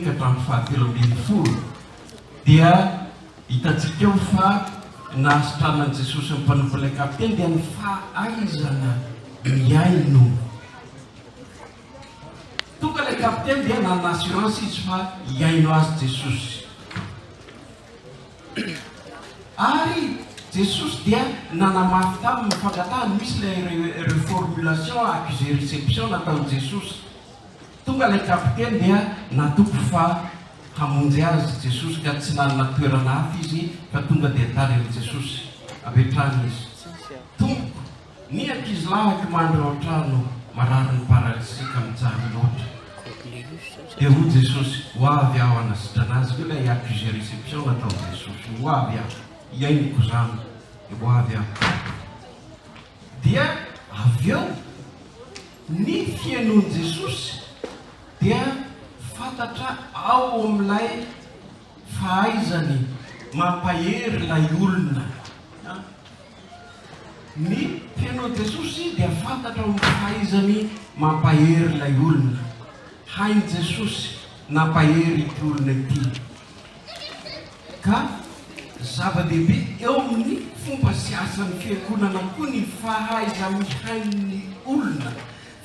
7:10. Dia hitantsika eo fa nahasitranan'i Jesosy amin'ny mpanompoilay kapiteny dia ny fahaizana miaino. Tonga ilay kapiteny dia nanana assurance izy fa hiaino azy Jesosy. Ary Jesosy dia nanamafy tamin'ny mifangatahany misy ilay reformulation accusé réception nataon'i Jesosy. Tonga ilay kapiteny dia natoko fa hamonjy azy Jesosy ka tsy nanana toerana hafa izy fa tonga dia tany amin'ny Jesosy apetrany izy. Tompoko, ny ankizy lahy mandro ao an-trano marary ny paralysika mijaly loatra. Dia hoy Jesosy, ho avy aho anasitrana azy. Io ilay accusé réception nataon'i Jesosy, ho avy aho, iainoko zany, ho avy aho. Dia avy eo ny fiainon'i Jesosy dia fantatra ao amin'ilay fahaizany mampahery ilay olona. Ny fiainon'i Jesosy dia fantatra ao amin'ny fahaizany mampahery ilay olona. Hain'i Jesosy nampahery ity olona ity. Ka zava-dehibe eo amin'ny fomba sy asan'ny fiangonana koa ny fahaiza mihain'ny olona.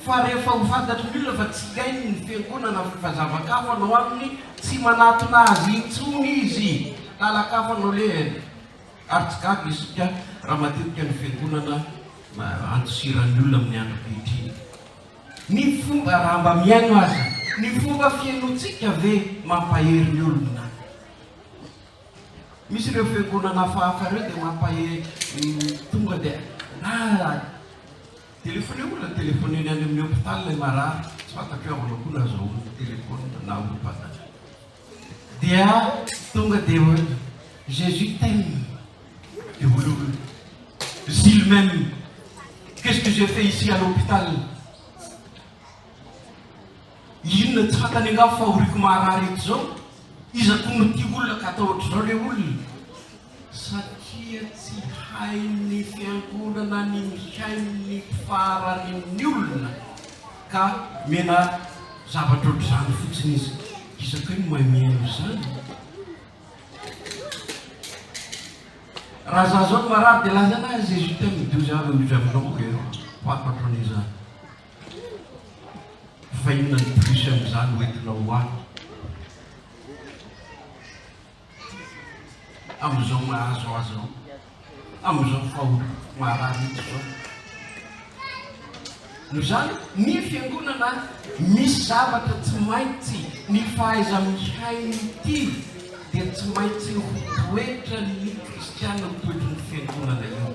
Fa rehefa ho fantatry ny olona fa tsy gainy ny fiangonana fa zava-kafa anao aminy tsy manatona azy intsony izy. Lalakafa anao le artsigaga isika raha matetika ny fiangonana antosiran'ny olona amin'ny andro ankehitriny. Ny fomba raha mba miaino azy, ny fomba fiainotsika ve mampahery ny olona. Misy ireo fiangonana hafahafa ireo dia mampahery tonga dia telefone olona telefoneny any amin'ny hôpital ilay marary tsy fantatra hoe avana koa nazahoana telefone na olom-patatra dia tonga dia hoe Jésus t'aime. S'il m'aime, qu'est-ce que j'ai fait ici à l'hôpital? Inona tsy fantany angafo fa horiko marary eto zao, izako no tia olona ka atao ohatr'izao le olona. Satria tsy hain'ny fiangonana ny mihain'ny fararin'ny olona ka mena zavatra ohatr'izany fotsiny izy. Isaka hoe mahay mihaino izany. Raha za zao no marary dia lazana Jésus t'aime midozy avy midry aminao eo fatatran'izany. Fa inona ny plus amin'izany hoentinao hoany. Amin'izao mahazo azy ao, amin'izao fahoriko marary ito zao. No zany ny fiangonana misy zavatra tsy maintsy ny fahaiza mihainy ity dia tsy maintsy ho toetra ny kristiana toetry ny fiangonana io.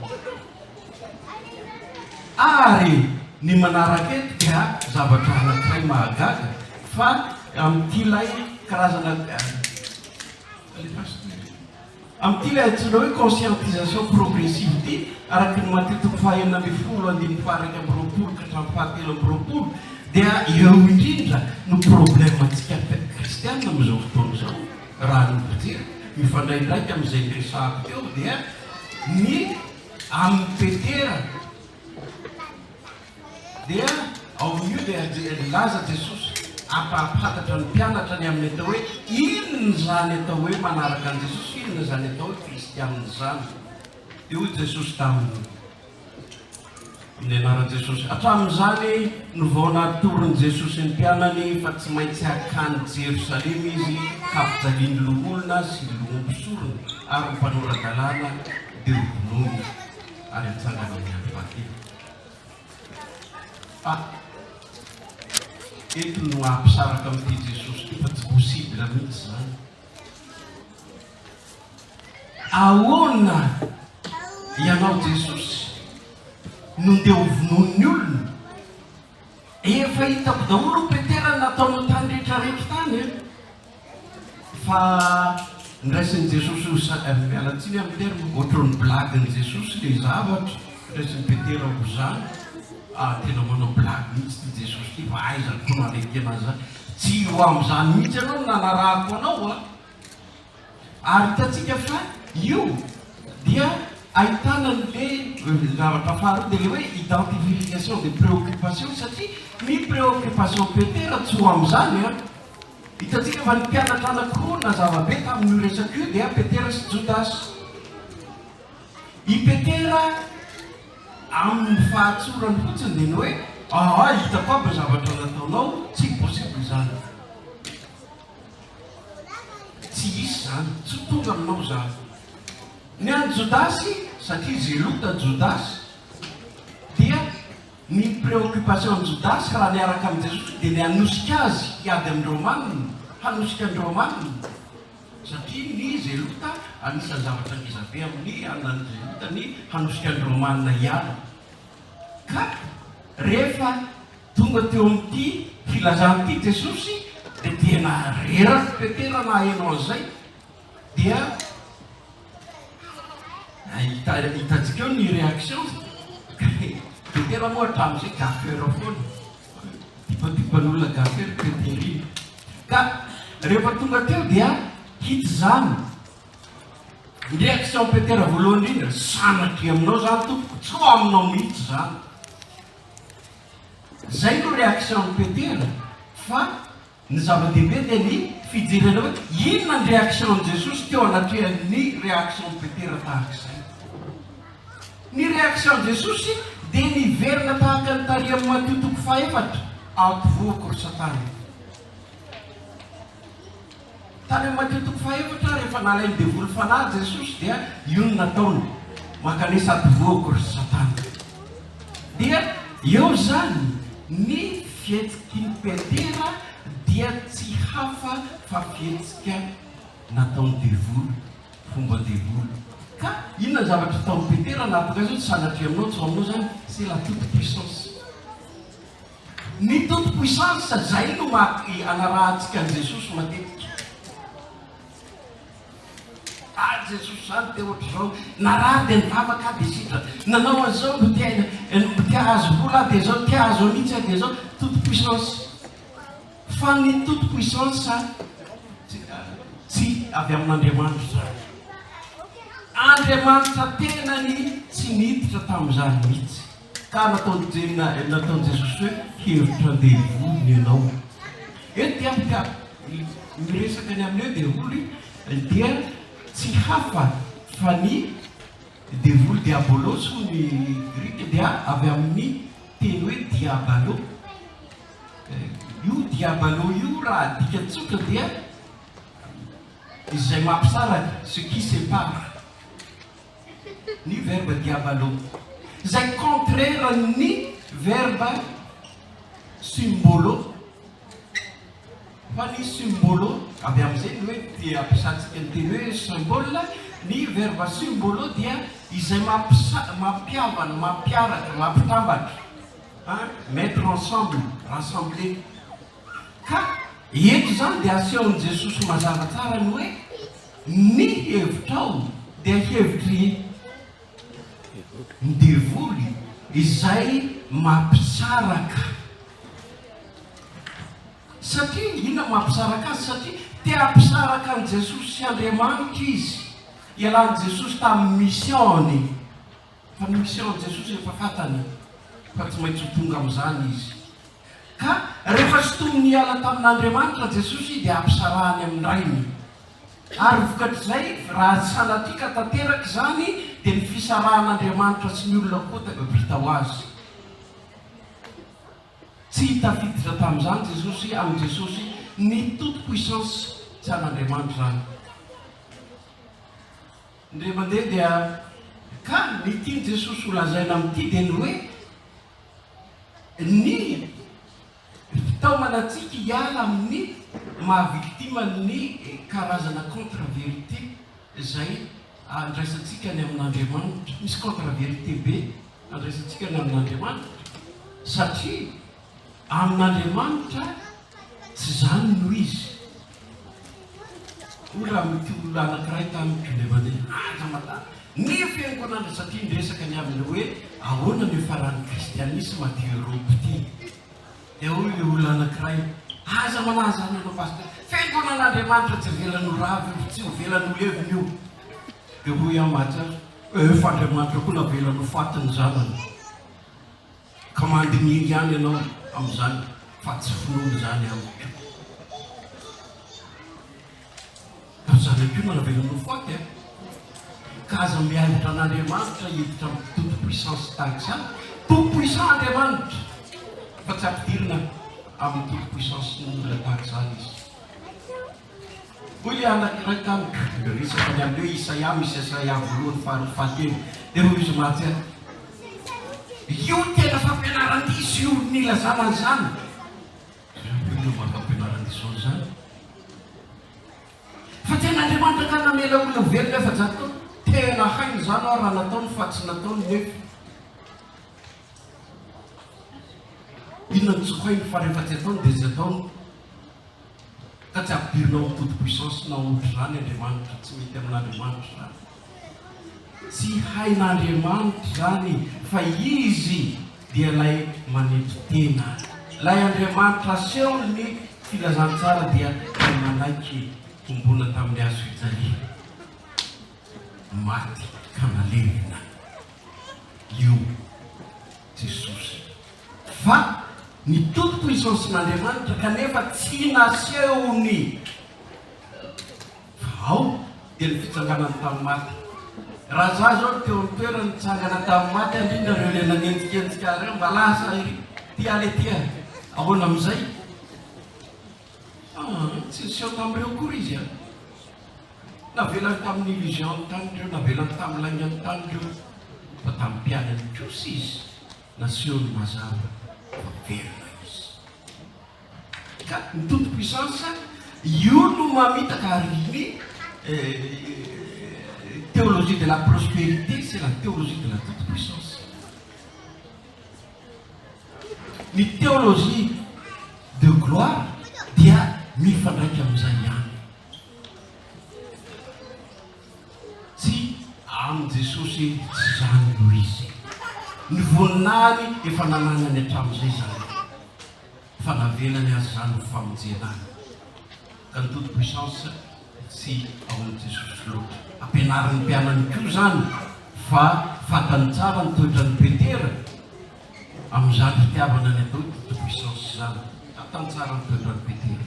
Ary ny manaraka eto dia zavatra anankiray mahagaga fa amin'ity ilay karazana amin'ity ilay antsoina hoe conscientisation progressive ity araka ny matetika fahaenina amby folo andiny faharaiky amby roapolo ka hatramin'ny fahatelo amby roapolo dia eo indrindra no problèmantsika kristiana amin'izao fotoana izao. Raha ny fijery mifandraindraiky amin'izay resahako teo dia ny amin'ny petera dia ao amin'io dia laza Jesosy ampahafantatra ny mpianatra ny amin'ny atao hoe inona zany atao hoe manaraka an' Jesosy, inona zany atao hoe kristianina zany. Dia hoy Jesosy taminy anaran'i Jesosy hatramin'izany no vao natorin'i Jesosy ny mpianany fa tsy maintsy hakany Jerosalema izy ka ampijaliany loholona sy lomompisorony ary mpanora-dalàna dia rovonomy ary atsangana amin'ny andro fahatelo. Eto no ampisaraka amin'ity Jesosy ty fa tsy possible mihitsy zany. Ahoana ianao Jesosy nondeha hovonon'ny olona efa hitako daholo petera nataonao tany rehetrarehetra tany fa niraisin'i Jesosy mialatsiny amin'ny terme ohatran'ny blaguen'i Jesosy le zavatra niraisin'ny petera ho zany. Tena manao blague mihitsy ty Jesosy ty fa aizany koa narekena zany tsy ho amin'izany mihitsy ianao nanarahako anao ary hitatsika fa io dia ahitana le zavatra faharoa dia le hoe identification de préoccupation satria ny préoccupation petera tsy ho amin'izany hitatsika fa ny mpianatra anankiroa na zavabe tamin'io resaka io dia petera sy jodasy. I petera amin'ny fahatsorany fotsiny dia ny hoe hitako aby zavatra nataonao tsy possible zany, tsy isy zany, tsy tonga aminao zany. Ny any Jodasy satria zelota Jodasy dia ny préoccupation ny Jodasy raha niaraka amin'ny Jesosy dia ny hanosika azy hiady amin'ireo manina, hanosika an'ireo manina satria ny zelota anisan'ny zavatra ngizabe amin'ny anany zelota ny hanosika an'ireo manina hiala. Ka rehefa tonga teo amin'ity filazanty Jesosy dia tena reraka petera na hainao an'izay dia hitantsika eo ny réaction petera moa hatramin'izay gafera foana tipatipan'olona gafera peterina. Ka rehefa tonga teo dia hity zany ny réaction petera voalohany indrindra sanatry aminao zany tompoko tsy ho aminao mihitsy zany. Zay no réaction petera fa ny zava-dehibe dia ny fijerena hoe inona ny réaction ny Jesosy teo anatrehan'ny réaction Petera tahaka izay. Ny réaction ny Jesosy dia niverina tahaka ny taria amin'ny Matio 4:4 atovoko ry Satana. Tany amin'ny Matio 4:4 rehefa nalainy devoly fanahy Jesosy dia io no nataony makanesa atovoko ry Satana. Dia eo zany ny fihetsiky ny Petera dia tsy hafa fa fihetsika nataony devoly, fomba devoly. Ka inona ny zavatra taony Petera natonga azy tsy sanatria aminao tsy aminao zany c'est la toute puissance. Ny toute puissance zay no anarahantsika ny Jesosy matetika. Jesosy zany dia ohatr'izao naraha dia nivavaka dia sitrana nanao an'izao no tia azo vola dia zao tia azo anitsy dia zao toute puissance. Fa ny toute puissance tsy avy amin'Andriamanitra zany. Andriamanitra tenany tsy niditra tamin'izany mihitsy. Ka nataony Jesosy hoe hevitra devoly ianao. Eto dia miresaka ny amin'io devoly dia tsy hafa fa ny devoly diabolos ho ny grika dia avy amin'ny teny hoe diabalo. Io diabalo io raha dika tsotra dia izay mampisaraka ce qui sépare. Ny verbe diabalo izay contraire ny verbe symbolo. Fa ny symbolo avy amin'izay ny hoe dia ampiasantsika ny teny hoe symbole. Ny verbe symbolo dia izay mampiavana, mampiaraka, mampitambatra, mettre ensemble, rassembler. Ka eto zany dia asehon'i Jesosy mazava tsara ny hoe ny hevitrao dia hevitry ny devoly izay mampisaraka. Satria inona mampisaraka azy? Satria tia ampisaraka an' Jesosy sy Andriamanitra izy. Ialan'i Jesosy tamin'ny missiony. Fa ny mission Jesosy efa fatany fa tsy maintsy ho tonga amin'izany izy. Ka rehefa sy tony niala tamin'Andriamanitra Jesosy dia ampisarahany amin'ny rainy. Ary vokatr'izay raha sanatika tanteraka zany dia ny fisarahan'Andriamanitra sy ny olona koa vita ho azy. Tsy tafiditra tamin'izany Jesosy amin'ny Jesosy ny toute puissance tsy an'Andriamanitra zany. Ndre mandeha dia ka ny tiany Jesosy ho lazaina amin'ity dia ny hoe ny fitaomanantsika hiala amin'ny mahaviktima ny karazana contre-vérité izay andraisantsika ny amin'Andriamanitra. Misy contre-vérité be andraisantsika ny amin'Andriamanitra satria amin'Andriamanitra tsy zany no izy. Ola mity olona anankiray tamin'ny mandeha matana ny fiangonana satria niresaka ny aminy hoe ahoana ny faran'ny kristianisme ty Europe ty. Dia hoy le olona anankiray aza manaza anao pastor fiangonan'Andriamanitra tsy velan'ho ravy tsy ho velan'ho leviny io. Dia hoy aho matsy fa Andriamanitra koa navelan'ho fatiny zanany ka mandiniry ihany ianao amin'izany fa tsy finoana zany amiko. Fa zany akio nanavelan'ho faty ka aza mianatra an'Andriamanitra hiditra amin'ny toute puissance tahaka izany. Tout puissant Andriamanitra fa tsy ampidirina amin'ny toute puissance ny olona tahaka izany izy. Hoy le anankiray tamiko resaka ny amin'io Isaia, misy Isaia 1:7 dia hoy izy matsy io tena fampianaran-diso io nilazana an'izany. Io mampianaran-diso an'izany fa tena Andriamanitra ka namela olona velona efa zato tena hainy zany aho raha nataony fa tsy nataony nefa. Inona ny tsokainy fa rehefa tsy ataony dia tsy ataony ka tsy ampidirinao amin'ny toute puissance na ohatra zany Andriamanitra. Tsy mety amin'Andriamanitra zany. Tsy hain'Andriamanitra zany fa izy dia lay manety tena. Lay Andriamanitra asehony ny filazantsara dia manaiky tombona tamin'ny hazo fijaliana maty ka nalevina io Jesosy. Fa ny toto-puissancen'Andriamanitra kanefa tsy naseony ao dia ny fitsanganany tamin'ny maty. Raha za zao teo amin'ny toerany nitsangana tamin'ny maty andrindra reo le nanenjikenzika reo mba lasa tia le tia ahoana amin'izay tsy niseho tamin'ireo kory izy a navelany tamin'ny illusion tanyreo navelany tamin'ny laingany tanyreo fa tamin'ny mpianany kosa izy nasehony mazava verina izy ka ny toto-puissance io no mamitaka ary théologie de la prospérité, c'est la théologie de la toute-puissance. La théologie de gloire, dia mifandraiky amin'izay ihany. Tsy amin'ny Jesosy tsy zany noho izy. Ny voninany efa nananany hatramin'izay zany. Fa navelany azy zany ho famonjenany. Ka ny toute-puissance tsy ao amin'ny Jesosy loatra. Ampianarin'ny mpianany koa zany fa fatany tsara ny toetrany Petera amin'izany fitiavana ny atao toute-puissance zany. Fatany tsara ny toetrany Petera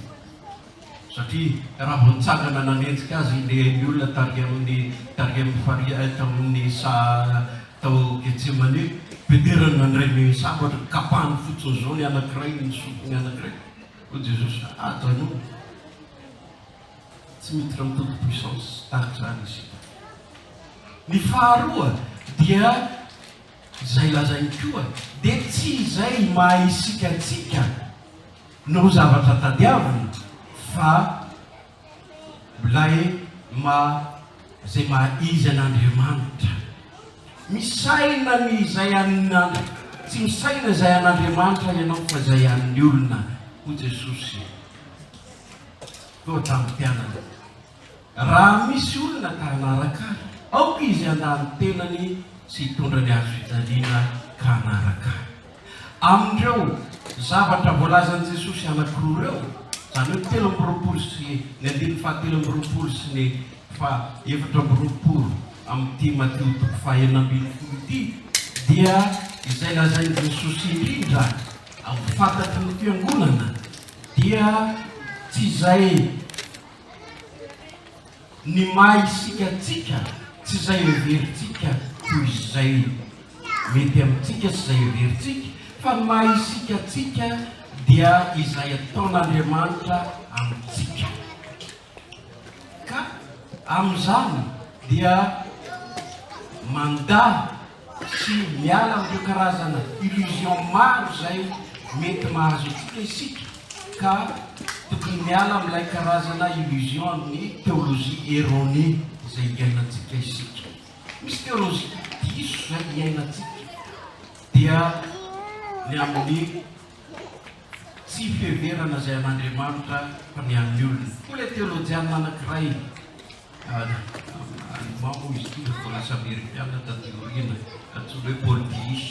satria raha vao nitsangana nanenjika azy ny olona tarigy amin'ny faria tamin'ny tao Getsemane, Petera nandray ny sambatra kapahany fotsiny zao ny anankiray ny sotony anankiray ko Jesosy atanao tsy miditra amin'ny toute-puissance tahaka zany izy. Ny faharoa dia izay lazainy koa dia tsy izay mahaisikatsika no zavatra tadiavina fa ilay zay mahaizy an'Andriamanitra. Misaina ny izay tsy misaina izay an'Andriamanitra ianao fa izay amin'ny olona ho Jesosy toa tamin'ny mpianana. Raha misy olona ka hanaraka aoka izy andany tenany sy hitondra ny azo fijaliana ka hanaraka. Amindreo zavatra voalazan'i Jesosy anankiroa reo, zany hoe 13 sy ny 17 sy ny 17 amin'ity Matio 9:12 ity dia izay lazain'i Jesosy indrindra amin'ny fantatry ny fiangonana dia tsy izay ny mahisikatsika, tsy izay heverintsika toy izay mety amintsika sy izay heverintsika, fa ny mahisikatsika dia izay ataon'Andriamanitra amintsika. Ka amin'izany dia manda sy miala amin'ireo karazana illusion maro izay mety mahazo antsika isika, ka tokony miala amin'ilay karazana illusion amin'ny théologie erronée izay iainantsika isika. Misy théologie diso izay iainantsika dia ny amin'ny tsy fiheverana izay an'Andriamanitra fa ny amin'ny olona. Koa ilay théologiana anankiray allemand izy ity fa lasa américaine taty aoriana antsoina hoe Paul Dish.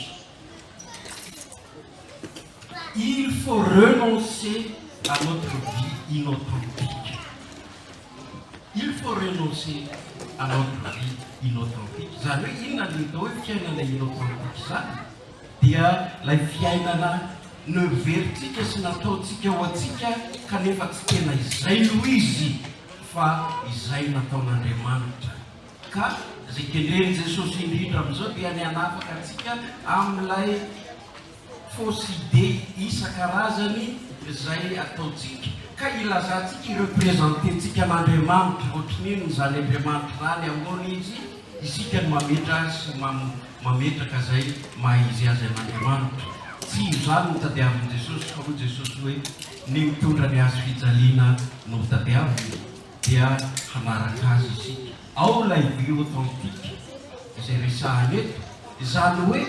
Il faut renoncer à notre vie inauthentique. Il faut renoncer à notre vie inauthentique. Zany hoe inona ny atao hoe fiainana inauthentique zany dia ilay fiainana noverintsika sy nataontsika ho antsika kanefa tsy tena izay noho izy fa izay nataon'Andriamanitra. Ka izay kendreny Jesosy indrindra amin'izao dia ny hanafaka antsika amin'ilay fausse idée isan-karazany izay ataontsika ka ilazantsika irepresententsika an'Andriamanitra ohatran'iny zany Andriamanitra zany ahoana izy isika ny mametra sy mametraka izay mahizy azy an'Andriamanitra. Tsy izany no tadiavin'i Jesosy fa hoy Jesosy hoe ny mitondra ny azo fijaliana no tadiaviny dia hanaraka azy isika. Ao ilay vie authentique izay resahany eto, izany hoe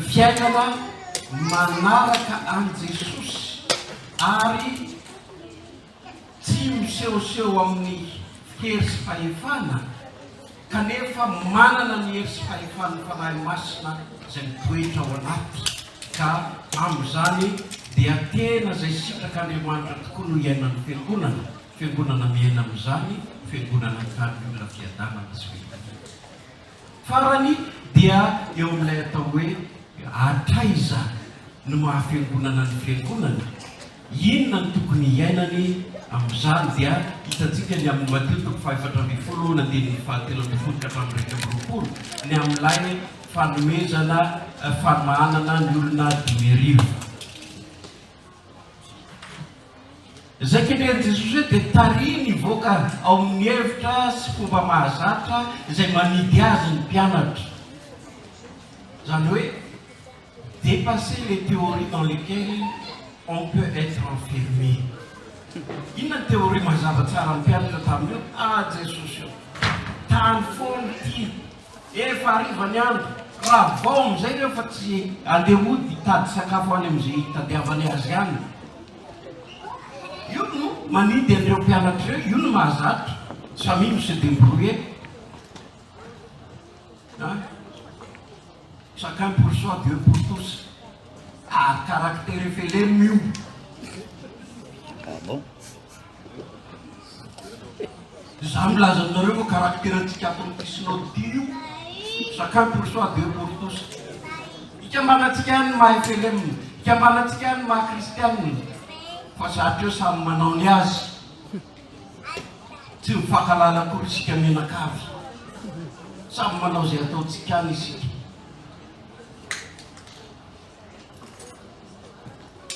fiainana manaraka an'i Jesosy ary tsy misehoseho amin'ny hery sy fahefana kanefa manana ny hery sy fahefana ny fanahy masina izay mitoetra ao anaty. Ka amin'izany dia tena izay sitrak'Andriamanitra tokoa no iainan'ny fiangonana miaina amin'izany fiangonana kany olona fiadanana sy fiadanana. Farany dia eo amin'ilay atao hoe atraiza no mahafiangonana ny fiangonana. Inona ny tokony iainany amin'izany dia hitantsika ny amin'ny Matio 5:20 na dia ny 7:20 ny amin'ilay fanomezana famahanana ny olona 10,000. Izay kenen'i Jesosy hoe dia taria nivoaka ao amin'ny hevitra sy fomba mahazatra izay manidy azy ny mpianatra. Zany hoe dépasser les théories dans lesquelles on peut être enfermé. Inona ny théorie mazava tsara ny mpianatra tamin'io? Jesosy tany foana ity, efa hariva ny andro, raha vao amin'izay reo fa tsy andeha hody hitady sakafo any amin'izay hitadiavany azy ihany. Io no manidy an'ireo mpianatra ireo, io no mahazatra. Samy se débrouiller. Chacun pour soi, Dieu pour tous. Caractère FPLFME. Ah bon? Za milaza aminareo fa caractère-ntsika ato amin'ny synode io. Chacun pour soi, Dieu pour tous. Ikambanantsika ihany maha FPLFME, ikambanantsika ihany maha kristianina. Fa zatra eo samy manao ny azy. Tsy mifankalala akory isika menakavy. Samy manao izay ataontsika any isika.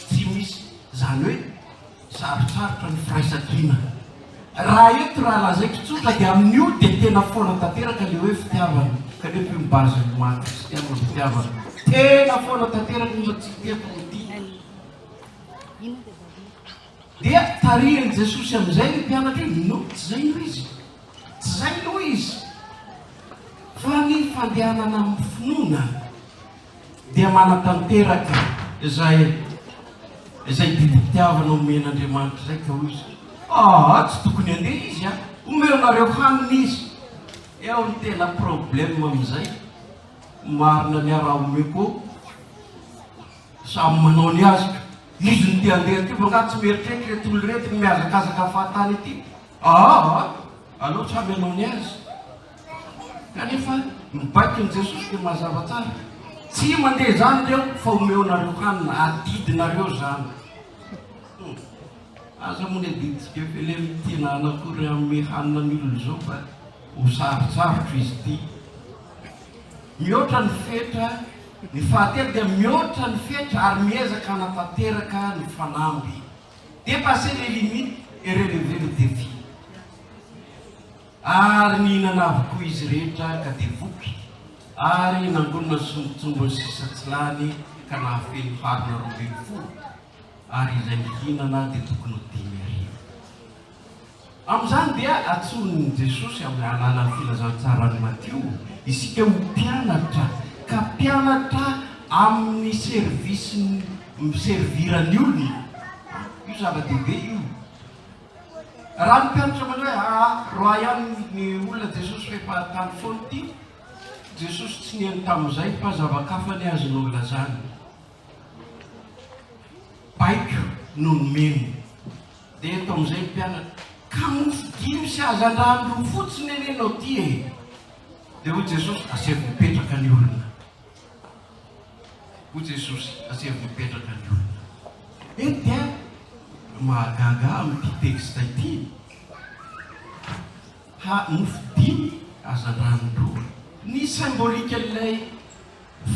Tsy misy zany hoe sarotsarotra ny firaisan-kina. Raha eto raha lazaiko tsotra dia amin'io dia tena foana tanteraka le hoe fitiavana. Ka le mpibazy ny maha kristianina fitiavana. Tena foana tanteraka ny tsy tiako ity. Dia tarihan'i Jesosy amin'izay ny mpianatra io, no tsy zay no izy. Tsy zay no izy. Fa ny fandehanana amin'ny finoana dia manatanteraka izay diditiavana omen'Andriamanitra izay ka hoy izy. Tsy tokony andeha izy omeonareo hanina izy. Eo ny tena problème amin'izay. Marina ny araha omeko samy manao ny azy. Izy ny te andeha ty fa nga tsy mieritreritry reto olo reto ny mihazakazaka fahatany ity. Aleo samy manao ny azy. Kanefa mibaiko ny Jesosy dia mazava tsara. Tsy mandeha zany reo fa omeonareo hanina, adidinareo zany. Aza moa ny adiditsika FPLFME tena anakory amin'ny hanina ny olona zao fa ho sarotsarotra izy ity. Mihoatra ny fetra, ny fahatelo dia mihoatra ny fetra ary miezaka hanatanteraka ny fanamby. Dépasser les limites et relever le défi. Ary nihinana avokoa izy rehetra ka dia voky. Ary nangonina sombontsombo sisa tsy lany ka nahafeno harina 20. Ary izay mihinana dia tokony ho 10,000. Amin'izany dia atson'ny Jesosy amin'ny alalan'ny Filazantsara ny Matio isika ho mpianatra, ka mpianatra amin'ny servisy miservirany olona. Io zava-dehibe io. Raha ny mpianatra manao hoe roa ihany ny olona Jesosy rehefa tany foana ity, Jesosy tsy niany tamin'izay fa zava-kafany azonao ilazany. Baiko no nomeny. Dia eto amin'izay mpianatra, ka mofo 5 sy hazan-drano fotsiny enenao ty e. Dia hoy Jesosy asevy mipetraka ny olona. Hoy Jesosy asevy mipetraka ny olona. Eto dia mahagaga amin'ity teksta ity. Mofo 5 hazan-drano 2. Ny symbolika ilay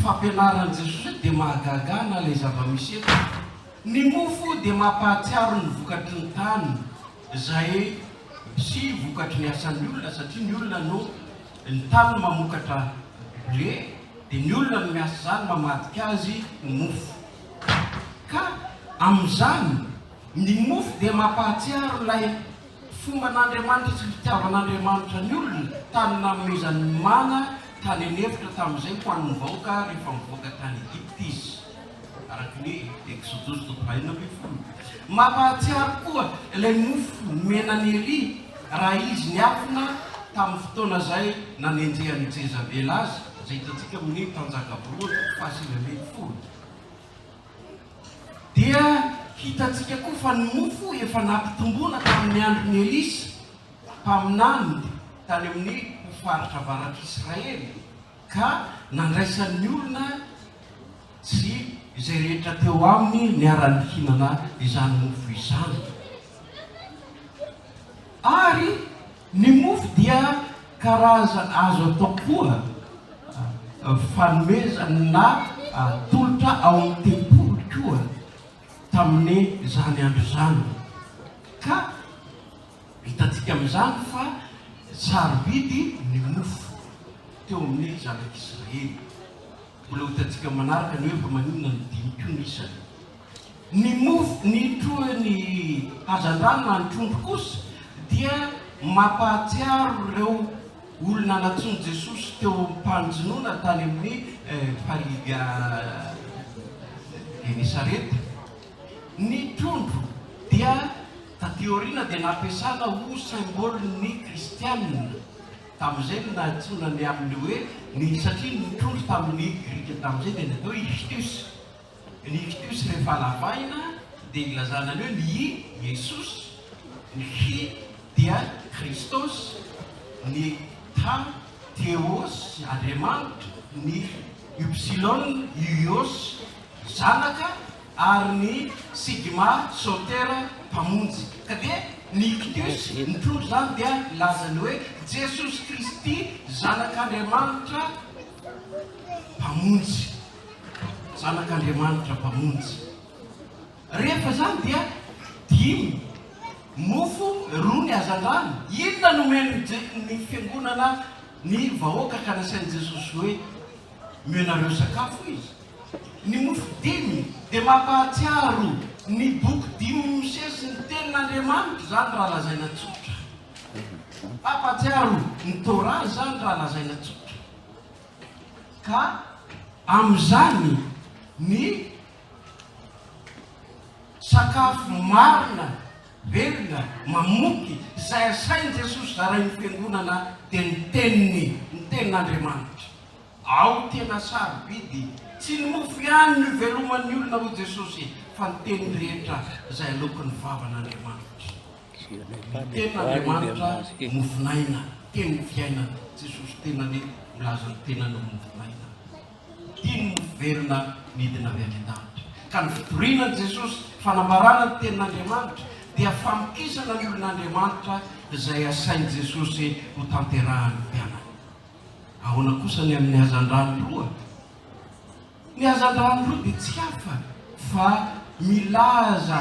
fampianaran'i Jesosy dia mahagaga na ilay zava-misy eto. Ny mofo dia mampahatsiaro ny vokatry ny tany izay sy vokatry ny asan'ny olona, satria ny olona no ny tany mamokatra blé dia ny olona no miasa zany mamadika azy ny mofo. Ka amin'izany ny mofo dia mampahatsiaro ilay fomba n'Andriamanitra sy fitiavan'Andriamanitra ny olona tany namezany mana tany anefitra tamin'izay ho an'ny vahoaka rehefa mivoaka tany Egypte izy. Araka ny Exodus 20. Mampahatsiaro koa ilay mofo menan'ny Eli raha izy niafina tamin'ny fotoana izay nanenjehan'ny Jezabel azy, izay hitantsika amin'ny tanjaka voalohany 1:20. Dia hitantsika koa fa ny mofo efa nampitomboana tamin'ny andron'ny Elisy mpaminany tany amin'ny faritra avarak'Israely, ka nandraisan'ny olona sy izay rehetra teo aminy niarany hinana izany mofo izany. Ary ny mofo dia karazana azo atao koa fanomezana na tolotra ao amin'ny tempolo koa tamin'ny zany andro zany. Ka hitantsika amin'izany fa sarobidy ny mofo teo amin'ny zanak'Israely. Mbola hitantsika manaraka ny hoe fa maninona ny dimy koa ny isany. Ny mofo ny troany hazan-drano na ny trondro kosa dia mampahatsiaro ireo olona natsony Jesosy teo ampanjonoana tany amin'ny fariga Genesareta. Ny trondro dia tateoriana dia nampiasana ho symbole ny kristianina tamin'izay natsonany amin'ny hoe ny satria ny trondro tamin'ny grika tamin'izay dia natao Kristus. Ny Kristus rehefa lavaina dia ilazana ny hoe ny I Jesosy, ny H dia Kristos, ny ta Theos Andriamanitra, ny Ypsilon Ios zanaka, ary ny sigma sotera mpamonjy. Ka dia ny Kristus ny trondro zany dia lazany hoe Jesosy Kristy zanak'Andriamanitra mpamonjy, zanak'Andriamanitra mpamonjy. Rehefa zany dia dimy mofo roa ny hazan-drano. Inona no omeny ny fiangonana ny vahoaka ka nasain'i Jesosy hoe menareo sakafo izy? Ny mofo dimy dia mampahatsiaro ny boky dimy misesy ny tenin'Andriamanitra zany raha lazaina tsotra. Mampahatsiaro ny Torah zany raha lazaina tsotra. Ka amin'izany ny sakafo marina, velona, mamoky izay asain'i Jesosy zarain'ny fiangonana dia ny tenin'Andriamanitra. Ao tena sarobidy, tsy ny mofo ihany ny veloman'ny olona ho Jesosy, fa ny teny rehetra izay alokon'ny vavan'Andriamanitra. Tenin'Andriamanitra mofonaina, teny fiainana. Jesosy tenany milaza ny tenany mofonaina. Tiany mofo velona midina avy any an-danitra. Ka ny fitorinan'i Jesosy fanambarana ny tenin'Andriamanitra dia famokisana ny olon'Andriamanitra izay asain'i Jesosy ho tanterahan'ny mpianany. Ahoana kosa ny amin'ny hazan-drano roa? Ny hazan-drano roa dia tsy hafa fa milaza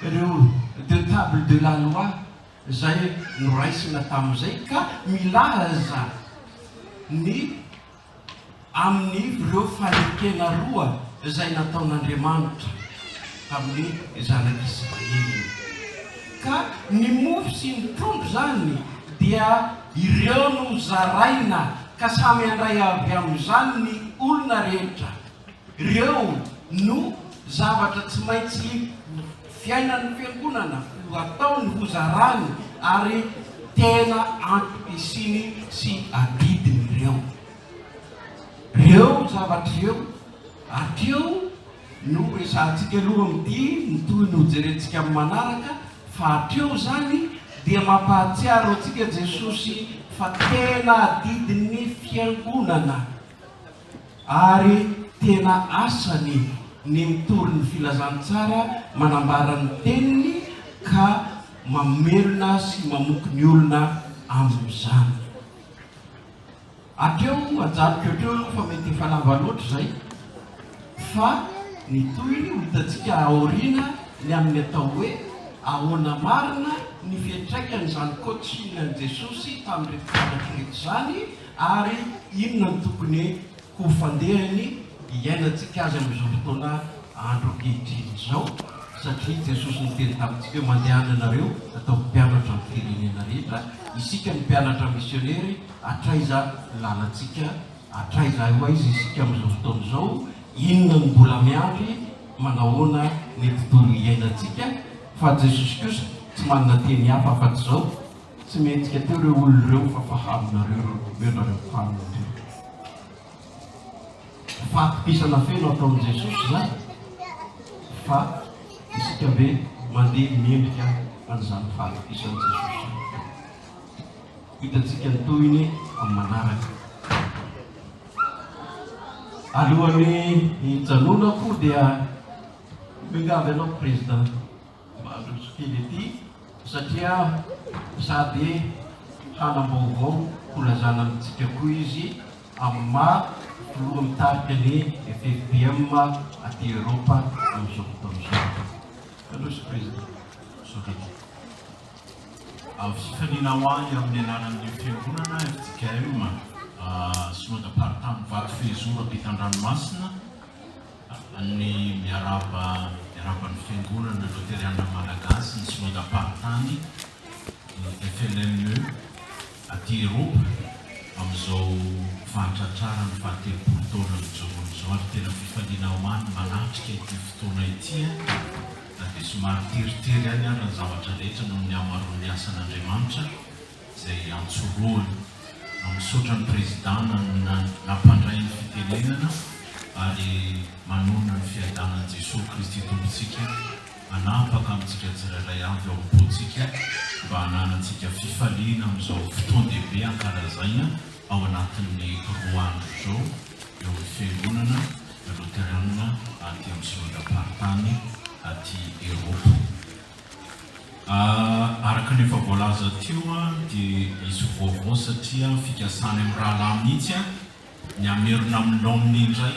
ireo de table de la loi izay noraisina tamin'izay, ka milaza ny amin'ny ireo fanekena roa izay nataon'Andriamanitra tamin'ny zanak'Israely. Ka ny mofo sy ny trondro zany dia ireo no zaraina ka samy andray avy amin'izany ny olona rehetra. Ireo no zavatra tsy maintsy fiainan'ny fiangonana ho ataony ho zarany ary tena antom-pisiny sy adidiny ireo. Ireo zavatra ireo ateo no resantsika aloha amin'ity nytoy no jerentsika amin'ny manaraka fa ateo zany dia mampahatsiaro antsika Jesosy fa tena adidin'ny fiangonana ary tena asany ny mitory ny filazantsara manambara ny teniny ka mamelona sy mamoky ny olona amin'izany. Ateo ajaloko ateo fa mety efa lava loatra zay, fa ny toyny hitantsika aoriana ny amin'ny atao hoe ahoana marina ny fiantraikan'izany kotsinan'i Jesosy tamin'ireo fanatreto zany ary inona ny tokony ho fandehany hiainantsika azy amin'izao fotoana andro ankehitriny izao. Satria Jesosy niteny tamintsika hoe mandehana anareo ataoko mpianatra amin'ny firenena rehetra. Isika ny mpianatra misionery atraiza lalantsika, atraiza eo izy isika amin'izao fotoana izao. Inona ny mbola miandry manahoana ny tontolo iainantsika, fa Jesosy kosa tsy manana teny hafa afa-tsy izao. Tsy mentsika teo ireo olona ireo fa fahaminareo menareo faminareo. Fatom-pisana feno ataon'i Jesosy zany, fa isika be mandeha miendrika an'izany fatom-pisan'i Jesosy. Hitantsika ny toyny amin'ny manaraka. alohan'ny hijanona koa dia mingavy anao président Mandrosokely ety satria sady hanam-baovao holazana amintsika koa izy amin'ny filoha mitarika ny SPFLME aty Europa amin'izao fotoana. Mandroso président. Fifaliana ho ahy amin'ny anaran'ny fiangonana FTKM synoda paritany vato fehizoro ampitan-dranomasina ny miaraban'ny fiangonana loteriana malagasy ny synoda paritany FLME aty Europa amin'izao fahatratrara ny faha-telopolo taona mijoronyzao ary tena fifaliana ho ahy manatrika ity fotoana ity dia somary teritery any ary ny zavatra rehetra noho ny amaroan'ny asan'Andriamanitra izay antsoroany misaotra ny présidana nampandray ny fitenenana ary manona ny fiadanan'i Jesosy Kristy tompontsika manapaka amintsika tsirairay avy ao am-pontsika mba hananantsika fifaliana amin'izao fotoan-dehibe ankarazaina ao anatin'ny roa andro zao eo amin'ny fiangonana loteriana aty amin'ny synoda paritany aty Europa. Araka ny efa voalaza teo dia izy vaovao satria fikasana amin'ny rahalahy mihitsy ny amerina amin'ny laoniny indray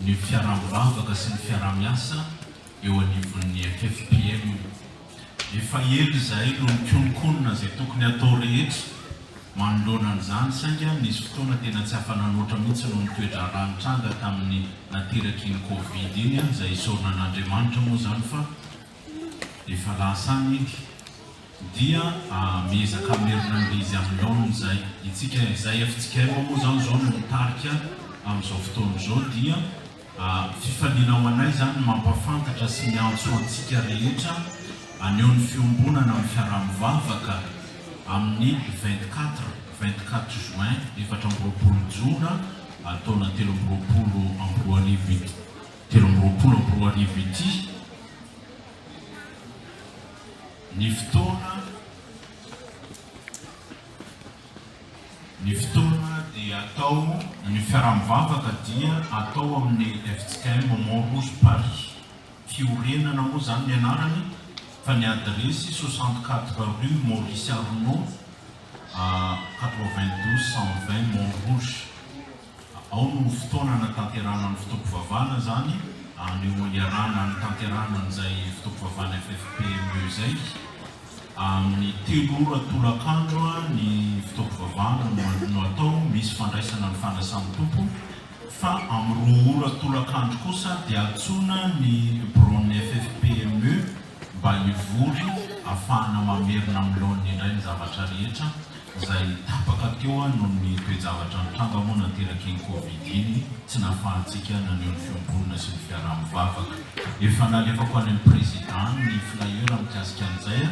ny fiaraham-bavaka sy ny fiarah-miasa eo anivon'ny FPFLME. Efa ela izahay no mikononkonona izay tokony atao rehetra manoloana an'izany sainga nisy fotoana tena tsy hafananoatra mihitsy no nitoetra ranitranga tamin'ny nateraky ny Covid iny izay isaorana an'Andriamanitra moa zany fa efa lasany iny dia miezaka merina an'ilay izy amin'ny laoniny izay itsika izay FTKM moa zany zao no mitarika amin'izao fotoana izao dia fifaliana ho anay zany mampafantatra sy miantso antsika rehetra aneo ny fiombonana amin'ny fiarah-mivavaka amin'ny 24 juin 2020 jiona taona 2023 ity ny fotoana dia atao ny fiarah-mivavaka dia atao amin'ny FTKM Montrouge Paris fiorenana moa zany ny anarany fa ny adresy 64 rue Maurice Arnaud 92 120 Montrouge. Ao no fotoana natanterana ny fotoam-pivavahana zany aneo iarana ny tanterana an'izay fotoam-pivavahana FPFLME zay amin'ny 3 ora tolakandro ny fotoam-pivavahana no atao misy fandraisana ny fanasan'ny tompo fa amin'ny 2 ora tolakandro kosa dia atsona ny brony FPFLME mba hivory ahafahana mamerina amin'ny laoniny indray ny zavatra rehetra izay tapaka teo noho ny toe-javatra nitranga moa nateraky ny Covid iny tsy nahafahantsika naneo ny fiombonana sy ny fiarah-mivavaka. Efa nalefako any amin'ny président ny flaeur mikasika an'izay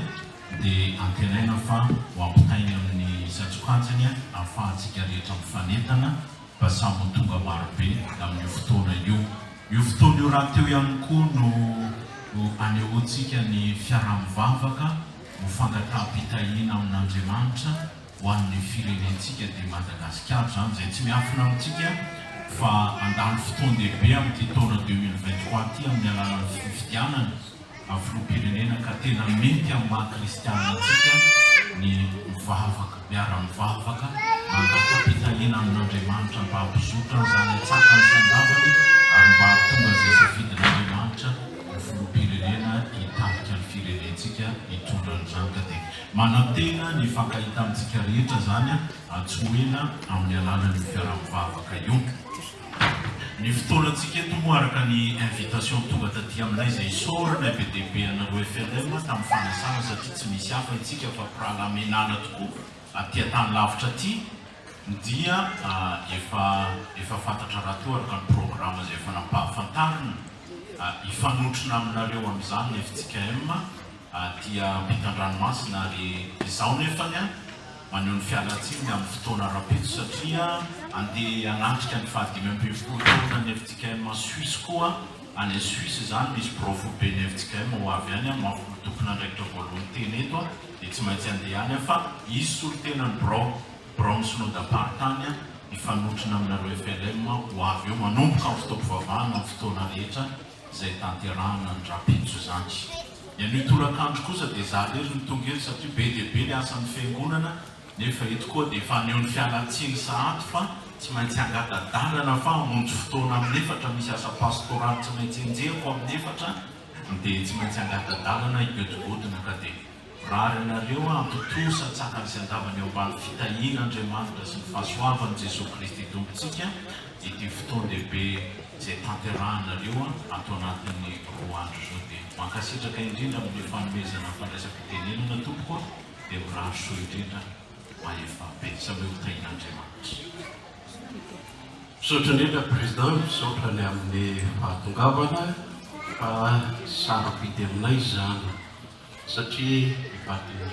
dia antenaina fa ho ampitainy amin'ny isatsokatsiny ahafahantsika rehetra mifanentana mba samy tonga marobe amin'io fotoana io. Io fotoana io raha teo ihany koa no anehoantsika ny fiarah-mivavaka ho fangataham-pitahina amin'Andriamanitra ho an'ny firenentsika dia Madagasikara zany izay tsy miafina amintsika fa andalo fotoan-dehibe amin'ity taona 2023 ty amin'ny alalan'ny fifidianana filoham-pirenena ka tena mety amin'ny maha-kristianantsika ny mivavaka miara-mivavaka mangataham-pitahina amin'Andriamanitra mba hampizotra zany atsaka ny sandavany ary mba tonga izay safidin'Andriamanitra filoham-pirenena hitarika ny firenentsika hitondra ny zanaka dia manantena ny fankahita amintsika rehetra zany atsoena amin'ny alalan'ny fiarah-mivavaka io. Ny fotoanantsika eto moa araka ny invitation tonga taty aminay izay isaorana be dehibe anareo FLM tamin'ny fanasana satria tsy misy hafa itsika fa pralamenana tokoa aty tany lavitra aty dia efa fantatra raha teo araka ny programa izay efa nampahafantarina ifanotrona aminareo amin'izany FTKM dia ampitan-dranomasina ary izaho nefany maneho ny fialantsiny amin'ny fotoana rapetso satria andeha anatrika ny fahadimy ambin'ny folo taona ny FTKM Suisse koa any Suisse zany misy profo be ny FTKM ho avy any mahafolo tompon'andraikitra voalohany teny eto dia tsy maintsy andeha any fa izy solotena ny bro ny synoda paritany ifanotrina aminareo FLM ho avy eo manomboka amin'ny fotoam-pivavahana amin'ny fotoana rehetra izay tanterahana ny rapitso zany. Ian'io tolakandro kosa dia zaho lery nitonga eto satria be dia be ny asan'ny fiangonana, nefa eto koa dia efa aneo ny fialatsiny sahady fa tsy maintsy angadadalana fa hamonjy fotoana amin'ny efatra, misy asa pastoraly tsy maintsy enjehako amin'ny efatra, dia tsy maintsy angadadalana igodogodona ka dia rary anareo amtotosa tsaka sy andavany eo ambany fitahian'Andriamanitra sy ny fahasoavan'i Jesosy Kristy tompontsika ity fotoan-dehibe izay tanterahanareo atao anatin'ny roa andro izao. Dia mankasitraka indrindra amin'ny fanomezana fandraisam-pitenenana tompoko dia mirary soa indrindra mahefa betsa hoe ho tahian'Andriamanitra. Misaotra indrindra président, misaotra ny amin'ny fahatongavana fa sara-pity aminay izany satria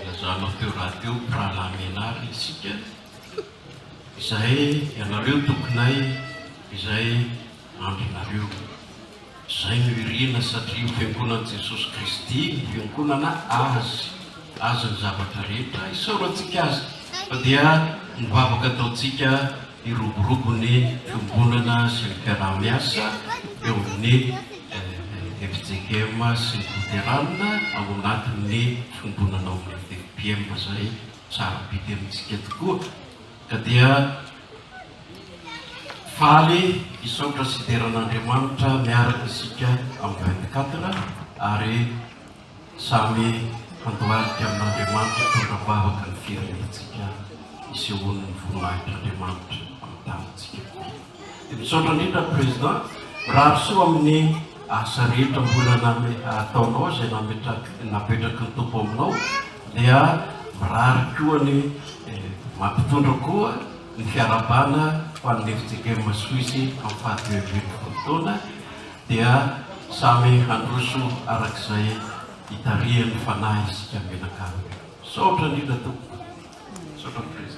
ilazana teo radio pralamenary isika izay ianareo tomponay izay andronareo izay no irina satria ny fiangonan'i Jesosy Kristy ny fiangonana azy ny zavatra rehetra isaorantsika azy fa dia mivavaka ataontsika iroborobony fiangonana sy ny fiaraha-miasa eo amin'ny FJKM sy ny luterana ao anatin'ny fiangonana ao amin'ny FPM zay tsara pity amintsika tokoa ka dia faly isaotra sideran'Andriamanitra miaraka isika amin'ny 24 ary samy handoarika amin'Andriamanitra tondra-bavaka ny firenentsika isehoany ny voninahitran'Andriamanitra amin'ny tanintsika. Dia misaotra indrindra président, mirary soa amin'ny asa rehetra mbola ataonao izay napetraky ny tompo aminao, dia mirary koa ny mampitondra koa ny fiarabana ho an'ny FJKM Suisse amin'ny fahateovely fotoana, dia samy handroso arak'izay hitarihan'ny fanahy isika menakamy. Misaotra indrindra tompoko. Misaotra président.